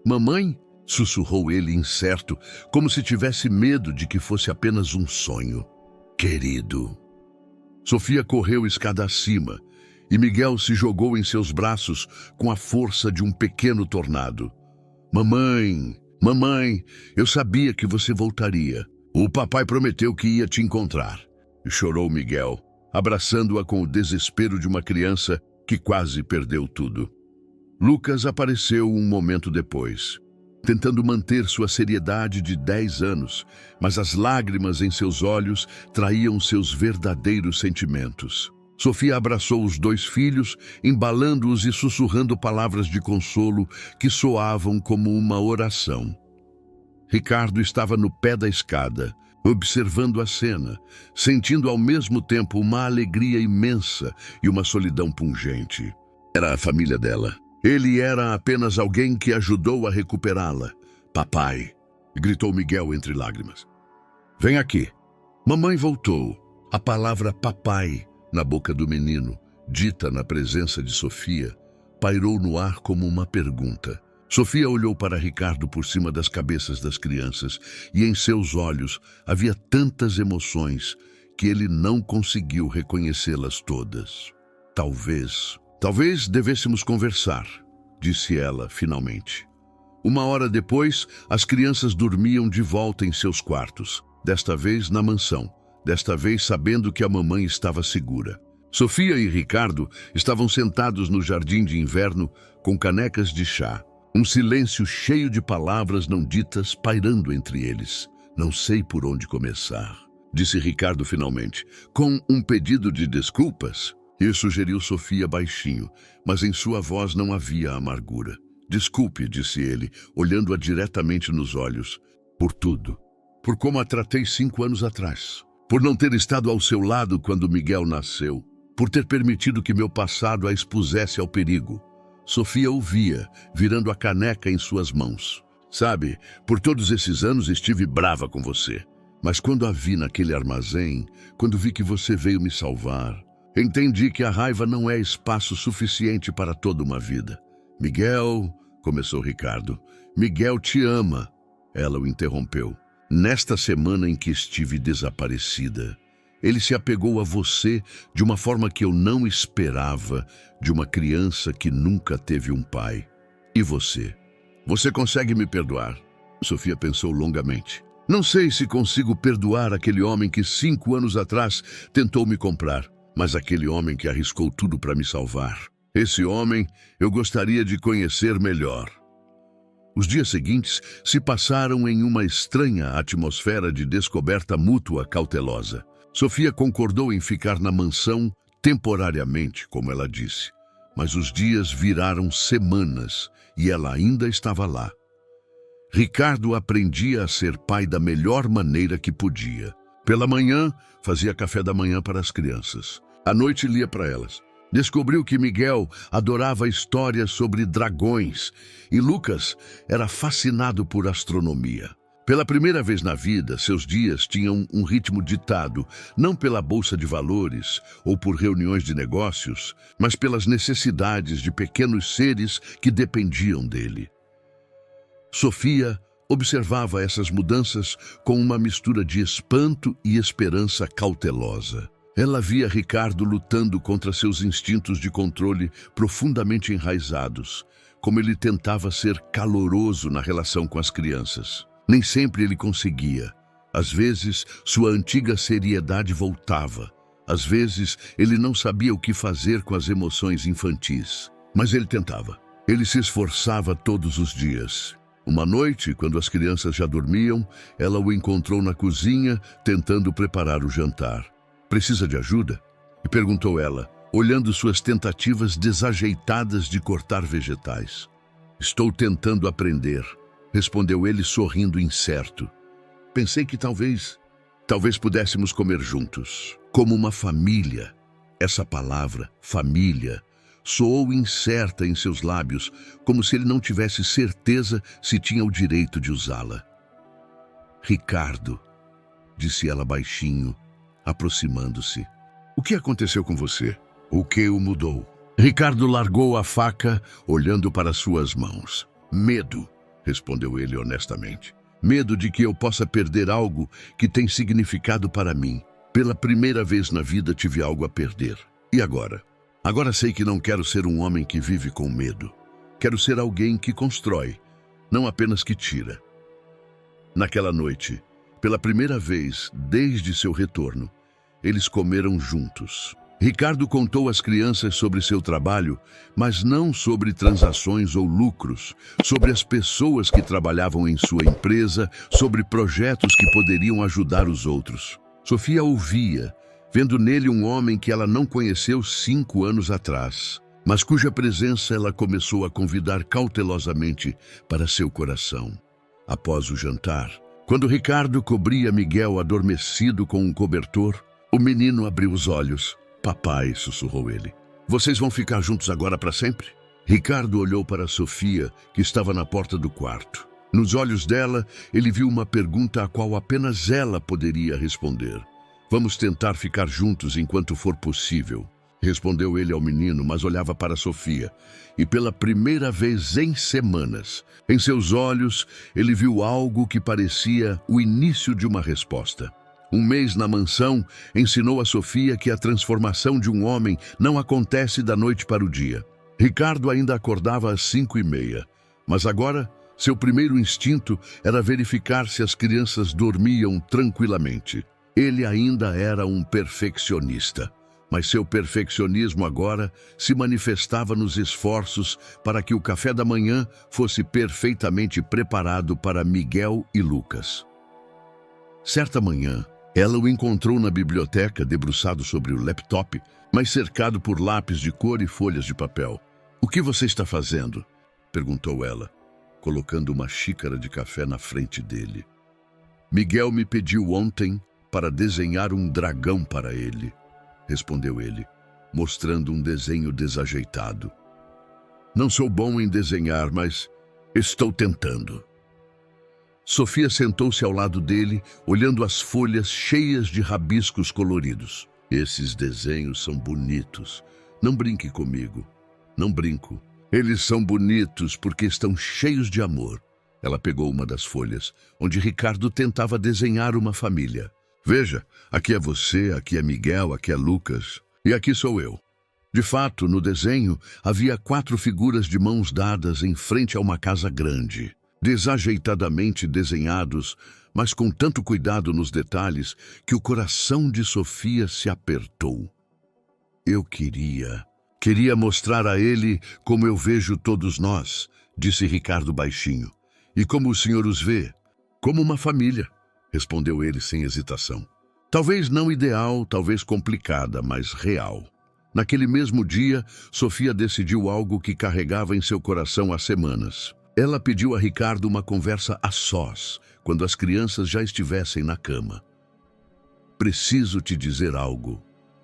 Mamãe? Sussurrou ele incerto, como se tivesse medo de que fosse apenas um sonho. Querido. Sofia correu escada acima, e Miguel se jogou em seus braços com a força de um pequeno tornado. Mamãe, mamãe, eu sabia que você voltaria. O papai prometeu que ia te encontrar. chorou Miguel, abraçando-a com o desespero de uma criança que quase perdeu tudo. Lucas apareceu um momento depois, tentando manter sua seriedade de 10 anos, mas as lágrimas em seus olhos traíam seus verdadeiros sentimentos. Sofia abraçou os 2 filhos, embalando-os e sussurrando palavras de consolo que soavam como uma oração. Ricardo estava no pé da escada, observando a cena, sentindo ao mesmo tempo uma alegria imensa e uma solidão pungente. Era a família dela. Ele era apenas alguém que ajudou a recuperá-la. Papai, gritou Miguel entre lágrimas. Vem aqui. Mamãe voltou. A palavra papai na boca do menino, dita na presença de Sofia, pairou no ar como uma pergunta. Sofia olhou para Ricardo por cima das cabeças das crianças e em seus olhos havia tantas emoções que ele não conseguiu reconhecê-las todas. Talvez devêssemos conversar, disse ela finalmente. 1 hora depois, as crianças dormiam de volta em seus quartos, desta vez na mansão, desta vez sabendo que a mamãe estava segura. Sofia e Ricardo estavam sentados no jardim de inverno com canecas de chá. Um silêncio cheio de palavras não ditas pairando entre eles. Não sei por onde começar, disse Ricardo finalmente, com um pedido de desculpas. E sugeriu Sofia baixinho, mas em sua voz não havia amargura. Desculpe, disse ele, olhando-a diretamente nos olhos, por tudo. Por como a tratei 5 anos atrás. Por não ter estado ao seu lado quando Miguel nasceu. Por ter permitido que meu passado a expusesse ao perigo. Sofia ouvia, virando a caneca em suas mãos. Sabe, por todos esses anos estive brava com você. Mas quando a vi naquele armazém, quando vi que você veio me salvar, entendi que a raiva não é espaço suficiente para toda uma vida. Miguel, começou Ricardo, Miguel te ama. Ela o interrompeu. Nesta semana em que estive desaparecida, ele se apegou a você de uma forma que eu não esperava de uma criança que nunca teve um pai. E você? Você consegue me perdoar? Sofia pensou longamente. Não sei se consigo perdoar aquele homem que 5 anos atrás tentou me comprar, mas aquele homem que arriscou tudo para me salvar. Esse homem eu gostaria de conhecer melhor. Os dias seguintes se passaram em uma estranha atmosfera de descoberta mútua cautelosa. Sofia concordou em ficar na mansão temporariamente, como ela disse. Mas os dias viraram semanas e ela ainda estava lá. Ricardo aprendia a ser pai da melhor maneira que podia. Pela manhã, fazia café da manhã para as crianças. À noite, lia para elas. Descobriu que Miguel adorava histórias sobre dragões e Lucas era fascinado por astronomia. Pela primeira vez na vida, seus dias tinham um ritmo ditado, não pela bolsa de valores ou por reuniões de negócios, mas pelas necessidades de pequenos seres que dependiam dele. Sofia observava essas mudanças com uma mistura de espanto e esperança cautelosa. Ela via Ricardo lutando contra seus instintos de controle profundamente enraizados, como ele tentava ser caloroso na relação com as crianças. Nem sempre ele conseguia. Às vezes, sua antiga seriedade voltava. Às vezes, ele não sabia o que fazer com as emoções infantis. Mas ele tentava. Ele se esforçava todos os dias. Uma noite, quando as crianças já dormiam, ela o encontrou na cozinha, tentando preparar o jantar. Precisa de ajuda? E perguntou ela, olhando suas tentativas desajeitadas de cortar vegetais. Estou tentando aprender, respondeu ele sorrindo incerto. Pensei que talvez pudéssemos comer juntos, como uma família. Essa palavra, família, soou incerta em seus lábios, como se ele não tivesse certeza se tinha o direito de usá-la. Ricardo, disse ela baixinho, aproximando-se. O que aconteceu com você? O que o mudou? Ricardo largou a faca, olhando para suas mãos. Medo, respondeu ele honestamente. Medo de que eu possa perder algo que tem significado para mim. Pela primeira vez na vida tive algo a perder. E agora? Agora sei que não quero ser um homem que vive com medo. Quero ser alguém que constrói, não apenas que tira. Naquela noite, pela primeira vez desde seu retorno, eles comeram juntos. Ricardo contou às crianças sobre seu trabalho, mas não sobre transações ou lucros, sobre as pessoas que trabalhavam em sua empresa, sobre projetos que poderiam ajudar os outros. Sofia ouvia, vendo nele um homem que ela não conheceu 5 anos atrás, mas cuja presença ela começou a convidar cautelosamente para seu coração. Após o jantar, quando Ricardo cobria Miguel adormecido com um cobertor, o menino abriu os olhos. Papai, sussurrou ele. Vocês vão ficar juntos agora para sempre? Ricardo olhou para Sofia, que estava na porta do quarto. Nos olhos dela, ele viu uma pergunta a qual apenas ela poderia responder. Vamos tentar ficar juntos enquanto for possível, respondeu ele ao menino, mas olhava para Sofia. E pela primeira vez em semanas, em seus olhos, ele viu algo que parecia o início de uma resposta. Um mês na mansão ensinou a Sofia que a transformação de um homem não acontece da noite para o dia. Ricardo ainda acordava às 5h30, mas agora seu primeiro instinto era verificar se as crianças dormiam tranquilamente. Ele ainda era um perfeccionista, mas seu perfeccionismo agora se manifestava nos esforços para que o café da manhã fosse perfeitamente preparado para Miguel e Lucas. Certa manhã, ela o encontrou na biblioteca, debruçado sobre o laptop, mas cercado por lápis de cor e folhas de papel. "O que você está fazendo?" perguntou ela, colocando uma xícara de café na frente dele. "Miguel me pediu ontem para desenhar um dragão para ele", respondeu ele, mostrando um desenho desajeitado. "Não sou bom em desenhar, mas estou tentando." Sofia sentou-se ao lado dele, olhando as folhas cheias de rabiscos coloridos. "Esses desenhos são bonitos. Não brinque comigo." "Não brinco. Eles são bonitos porque estão cheios de amor." Ela pegou uma das folhas, onde Ricardo tentava desenhar uma família. "Veja, aqui é você, aqui é Miguel, aqui é Lucas, e aqui sou eu." De fato, no desenho, havia 4 figuras de mãos dadas em frente a uma casa grande. Desajeitadamente desenhados, mas com tanto cuidado nos detalhes que o coração de Sofia se apertou. "Eu queria mostrar a ele como eu vejo todos nós", disse Ricardo baixinho. "E como o senhor os vê?" "Como uma família", respondeu ele sem hesitação. Talvez não ideal, talvez complicada, mas real. Naquele mesmo dia, Sofia decidiu algo que carregava em seu coração há semanas. Ela pediu a Ricardo uma conversa a sós, quando as crianças já estivessem na cama. "Preciso te dizer algo",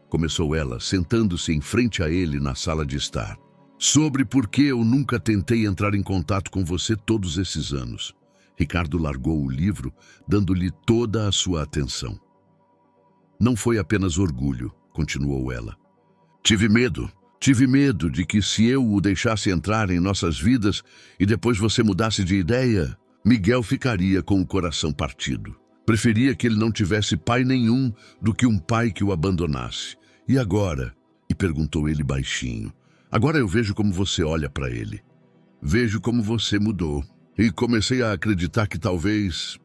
começou ela, sentando-se em frente a ele na sala de estar. "Sobre por que eu nunca tentei entrar em contato com você todos esses anos." Ricardo largou o livro, dando-lhe toda a sua atenção. "Não foi apenas orgulho", continuou ela. Tive medo de que se eu o deixasse entrar em nossas vidas e depois você mudasse de ideia, Miguel ficaria com o coração partido. Preferia que ele não tivesse pai nenhum do que um pai que o abandonasse. "E agora?" e perguntou ele baixinho. "Agora eu vejo como você olha para ele. Vejo como você mudou. E comecei a acreditar que talvez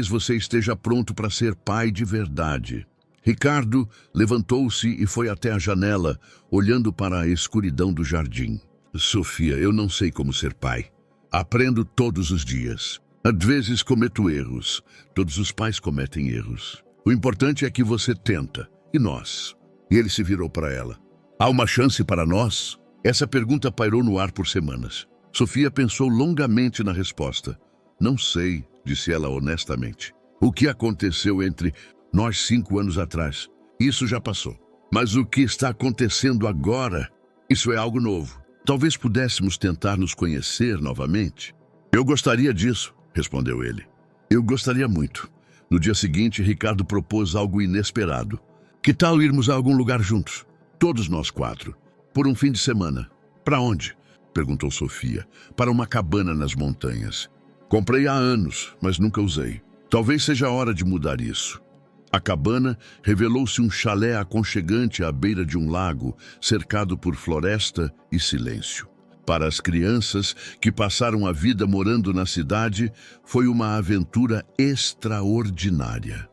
você esteja pronto para ser pai de verdade." Ricardo levantou-se e foi até a janela, olhando para a escuridão do jardim. "Sofia, eu não sei como ser pai. Aprendo todos os dias. Às vezes cometo erros. Todos os pais cometem erros. O importante é que você tenta. E nós?" E ele se virou para ela. "Há uma chance para nós?" Essa pergunta pairou no ar por semanas. Sofia pensou longamente na resposta. "Não sei", disse ela honestamente. "O que aconteceu entre nós 5 anos atrás? Isso já passou. Mas o que está acontecendo agora? Isso é algo novo. Talvez pudéssemos tentar nos conhecer novamente." "Eu gostaria disso", respondeu ele. "Eu gostaria muito." No dia seguinte, Ricardo propôs algo inesperado. "Que tal irmos a algum lugar juntos? Todos nós 4. Por um fim de semana." "Para onde?" perguntou Sofia. "Para uma cabana nas montanhas. Comprei há anos, mas nunca usei. Talvez seja a hora de mudar isso." A cabana revelou-se um chalé aconchegante à beira de um lago, cercado por floresta e silêncio. Para as crianças que passaram a vida morando na cidade, foi uma aventura extraordinária.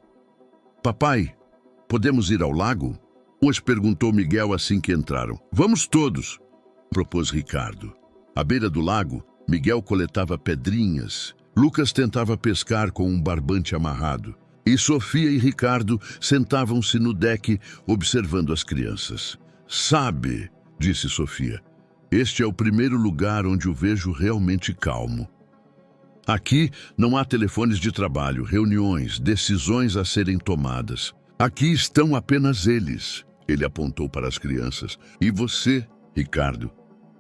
"Papai, Podemos ir ao lago? Pois perguntou Miguel assim que entraram. Vamos todos, propôs Ricardo. À beira do lago, Miguel coletava pedrinhas. Lucas tentava pescar com um barbante amarrado. E Sofia e Ricardo sentavam-se no deck observando as crianças. Sabe, disse Sofia, este é o primeiro lugar onde o vejo realmente calmo. Aqui não há telefones de trabalho, reuniões, decisões a serem tomadas. Aqui estão apenas eles. Ele apontou para as crianças. E você, Ricardo?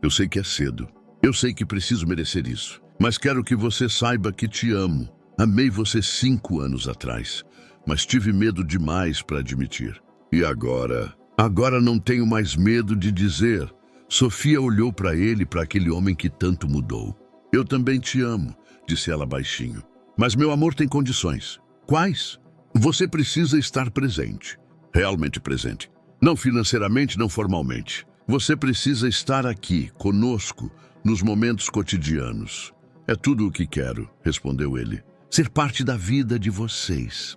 Eu sei que é cedo. Eu sei que preciso merecer isso. Mas quero que você saiba que te amo. Amei você 5 anos atrás, mas tive medo demais para admitir. E agora? Agora não tenho mais medo de dizer. Sofia olhou para ele, para aquele homem que tanto mudou. Eu também te amo, disse ela baixinho. Mas meu amor tem condições. Quais? Você precisa estar presente. Realmente presente. Não financeiramente, não formalmente. Você precisa estar aqui, conosco, nos momentos cotidianos. É tudo o que quero, respondeu ele. Ser parte da vida de vocês.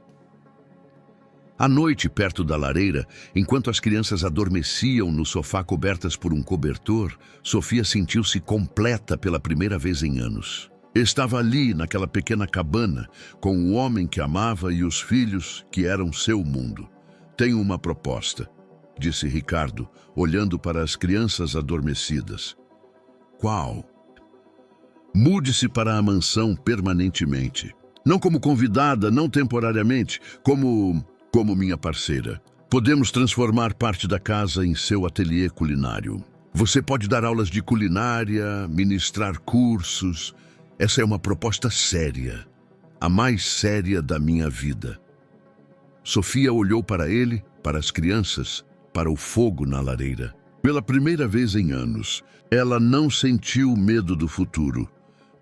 À noite, perto da lareira, enquanto as crianças adormeciam no sofá cobertas por um cobertor, Sofia sentiu-se completa pela primeira vez em anos. Estava ali, naquela pequena cabana, com o homem que amava e os filhos que eram seu mundo. Tenho uma proposta, disse Ricardo, olhando para as crianças adormecidas. Qual? Mude-se para a mansão permanentemente. Não como convidada, não temporariamente, como minha parceira. Podemos transformar parte da casa em seu ateliê culinário. Você pode dar aulas de culinária, ministrar cursos. Essa é uma proposta séria, a mais séria da minha vida. Sofia olhou para ele, para as crianças, para o fogo na lareira. Pela primeira vez em anos, ela não sentiu medo do futuro.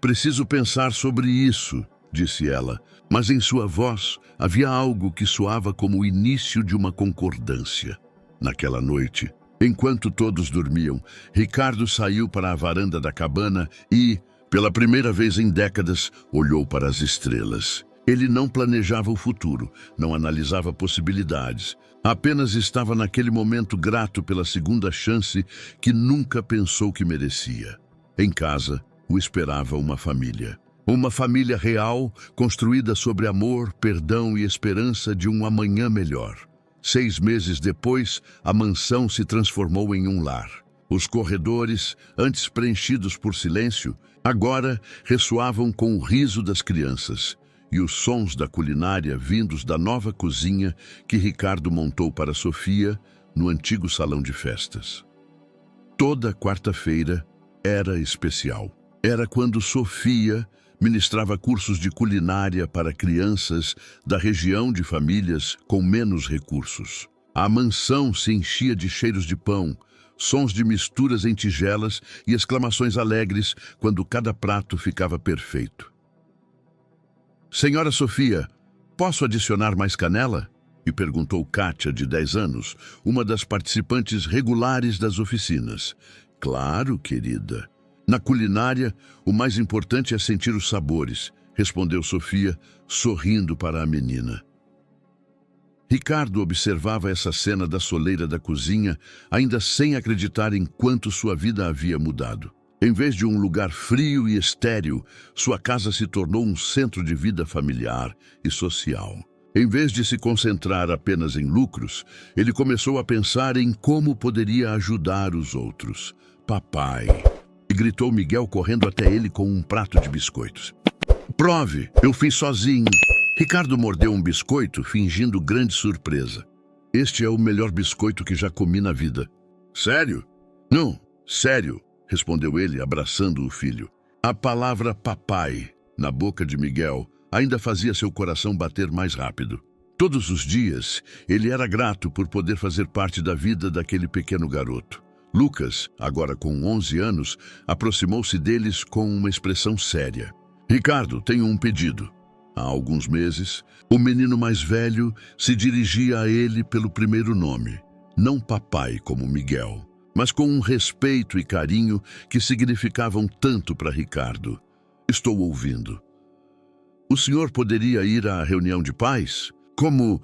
Preciso pensar sobre isso, disse ela, mas em sua voz havia algo que soava como o início de uma concordância. Naquela noite, enquanto todos dormiam, Ricardo saiu para a varanda da cabana e, pela primeira vez em décadas, olhou para as estrelas. Ele não planejava o futuro, não analisava possibilidades. Apenas estava naquele momento grato pela segunda chance que nunca pensou que merecia. Em casa, o esperava uma família. Uma família real, construída sobre amor, perdão e esperança de um amanhã melhor. 6 meses depois, a mansão se transformou em um lar. Os corredores, antes preenchidos por silêncio, agora ressoavam com o riso das crianças e os sons da culinária vindos da nova cozinha que Ricardo montou para Sofia no antigo salão de festas. Toda quarta-feira era especial. Era quando Sofia ministrava cursos de culinária para crianças da região de famílias com menos recursos. A mansão se enchia de cheiros de pão, sons de misturas em tigelas e exclamações alegres quando cada prato ficava perfeito. Senhora Sofia, posso adicionar mais canela? E perguntou Kátia, de 10 anos, uma das participantes regulares das oficinas. Claro, querida. Na culinária, o mais importante é sentir os sabores, respondeu Sofia, sorrindo para a menina. Ricardo observava essa cena da soleira da cozinha, ainda sem acreditar em quanto sua vida havia mudado. Em vez de um lugar frio e estéril, sua casa se tornou um centro de vida familiar e social. Em vez de se concentrar apenas em lucros, ele começou a pensar em como poderia ajudar os outros. Papai! E gritou Miguel correndo até ele com um prato de biscoitos. Prove, eu fiz sozinho. Ricardo mordeu um biscoito, fingindo grande surpresa. Este é o melhor biscoito que já comi na vida. Sério? Não, sério, respondeu ele, abraçando o filho. A palavra papai, na boca de Miguel, ainda fazia seu coração bater mais rápido. Todos os dias, ele era grato por poder fazer parte da vida daquele pequeno garoto. Lucas, agora com 11 anos, aproximou-se deles com uma expressão séria. Ricardo, tenho um pedido. Há alguns meses, o menino mais velho se dirigia a ele pelo primeiro nome, não papai como Miguel, mas com um respeito e carinho que significavam tanto para Ricardo. Estou ouvindo. O senhor poderia ir à reunião de pais? Como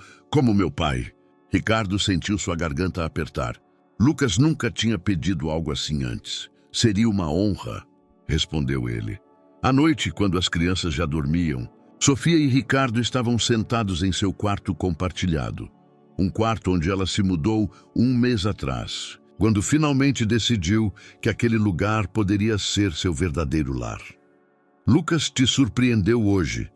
meu pai? Ricardo sentiu sua garganta apertar. Lucas nunca tinha pedido algo assim antes. Seria uma honra, respondeu ele. À noite, quando as crianças já dormiam, Sofia e Ricardo estavam sentados em seu quarto compartilhado. Um quarto onde ela se mudou 1 mês atrás, quando finalmente decidiu que aquele lugar poderia ser seu verdadeiro lar. Lucas te surpreendeu hoje,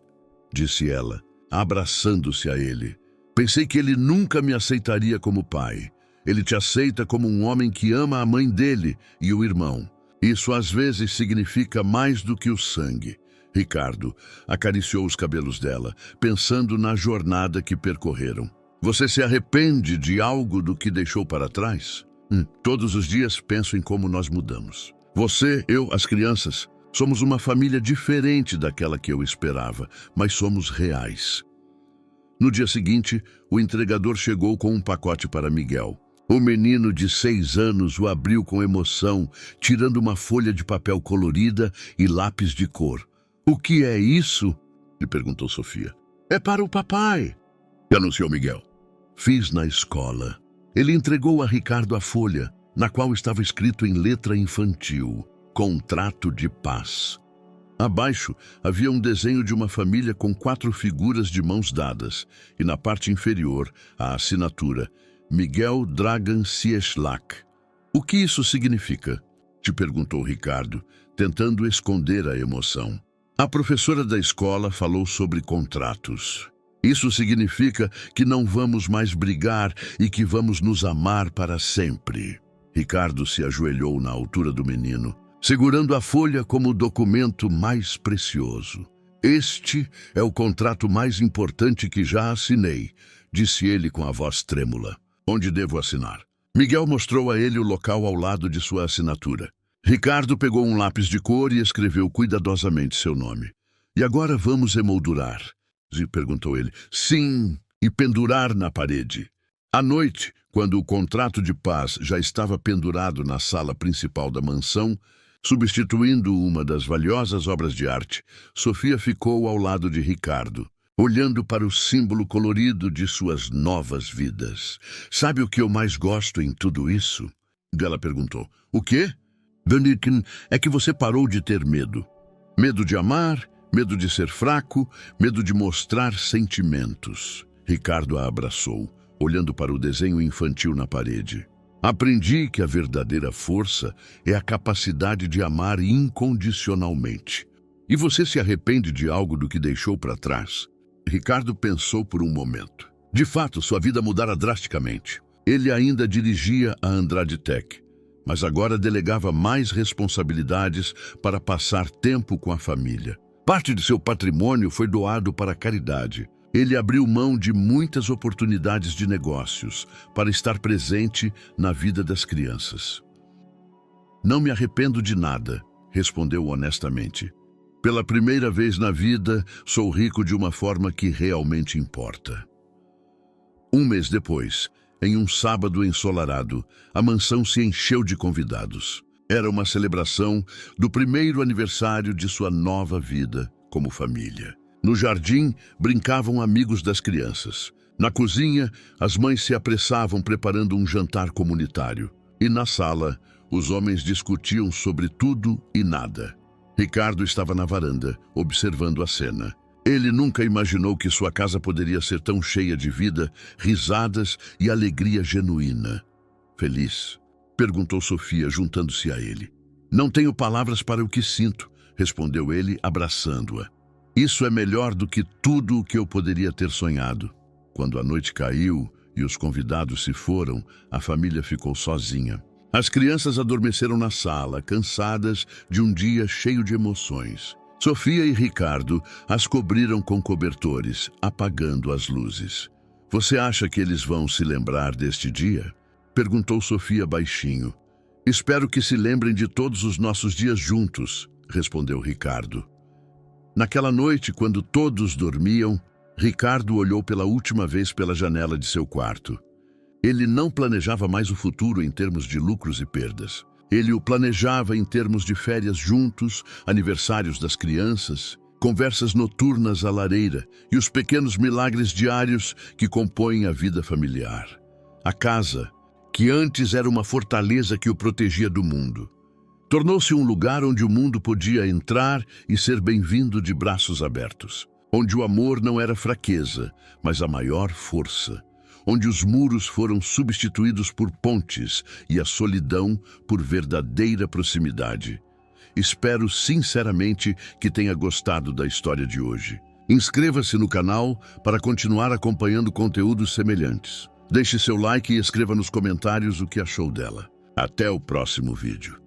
disse ela, abraçando-se a ele. Pensei que ele nunca me aceitaria como pai. Ele te aceita como um homem que ama a mãe dele e o irmão. Isso às vezes significa mais do que o sangue. Ricardo acariciou os cabelos dela, pensando na jornada que percorreram. Você se arrepende de algo do que deixou para trás? Todos os dias penso em como nós mudamos. Você, eu, as crianças, somos uma família diferente daquela que eu esperava, mas somos reais. No dia seguinte, o entregador chegou com um pacote para Miguel. O menino de 6 anos o abriu com emoção, tirando uma folha de papel colorida e lápis de cor. O que é isso? Lhe perguntou Sofia. É para o papai, anunciou Miguel. Fiz na escola. Ele entregou a Ricardo a folha, na qual estava escrito em letra infantil, Contrato de Paz. Abaixo havia um desenho de uma família com 4 figuras de mãos dadas, e na parte inferior, a assinatura, Miguel Dragan Cieslak. O que isso significa? Te perguntou Ricardo, tentando esconder a emoção. A professora da escola falou sobre contratos. Isso significa que não vamos mais brigar e que vamos nos amar para sempre. Ricardo se ajoelhou na altura do menino, segurando a folha como o documento mais precioso. Este é o contrato mais importante que já assinei, disse ele com a voz trêmula. Onde devo assinar? Miguel mostrou a ele o local ao lado de sua assinatura. Ricardo pegou um lápis de cor e escreveu cuidadosamente seu nome. E agora vamos emoldurar? Perguntou ele. Sim, e pendurar na parede. À noite, quando o contrato de paz já estava pendurado na sala principal da mansão, substituindo uma das valiosas obras de arte, Sofia ficou ao lado de Ricardo, olhando para o símbolo colorido de suas novas vidas. Sabe o que eu mais gosto em tudo isso? Ela perguntou. O quê? Vanniken, é que você parou de ter medo. Medo de amar, medo de ser fraco, medo de mostrar sentimentos. Ricardo a abraçou, olhando para o desenho infantil na parede. Aprendi que a verdadeira força é a capacidade de amar incondicionalmente. E você se arrepende de algo do que deixou para trás? Ricardo pensou por um momento. De fato, sua vida mudara drasticamente. Ele ainda dirigia a Andrade Tech, mas agora delegava mais responsabilidades para passar tempo com a família. Parte de seu patrimônio foi doado para a caridade. Ele abriu mão de muitas oportunidades de negócios para estar presente na vida das crianças. Não me arrependo de nada, respondeu honestamente. Pela primeira vez na vida, sou rico de uma forma que realmente importa. 1 mês depois, em um sábado ensolarado, a mansão se encheu de convidados. Era uma celebração do primeiro aniversário de sua nova vida como família. No jardim, brincavam amigos das crianças. Na cozinha, as mães se apressavam preparando um jantar comunitário. E na sala, os homens discutiam sobre tudo e nada. Ricardo estava na varanda, observando a cena. Ele nunca imaginou que sua casa poderia ser tão cheia de vida, risadas e alegria genuína. Feliz? Perguntou Sofia, juntando-se a ele. Não tenho palavras para o que sinto, respondeu ele, abraçando-a. Isso é melhor do que tudo o que eu poderia ter sonhado. Quando a noite caiu e os convidados se foram, a família ficou sozinha. As crianças adormeceram na sala, cansadas de um dia cheio de emoções. Sofia e Ricardo as cobriram com cobertores, apagando as luzes. Você acha que eles vão se lembrar deste dia? Perguntou Sofia baixinho. Espero que se lembrem de todos os nossos dias juntos, respondeu Ricardo. Naquela noite, quando todos dormiam, Ricardo olhou pela última vez pela janela de seu quarto. Ele não planejava mais o futuro em termos de lucros e perdas. Ele o planejava em termos de férias juntos, aniversários das crianças, conversas noturnas à lareira e os pequenos milagres diários que compõem a vida familiar. A casa, que antes era uma fortaleza que o protegia do mundo, tornou-se um lugar onde o mundo podia entrar e ser bem-vindo de braços abertos. Onde o amor não era fraqueza, mas a maior força. Onde os muros foram substituídos por pontes e a solidão por verdadeira proximidade. Espero sinceramente que tenha gostado da história de hoje. Inscreva-se no canal para continuar acompanhando conteúdos semelhantes. Deixe seu like e escreva nos comentários o que achou dela. Até o próximo vídeo.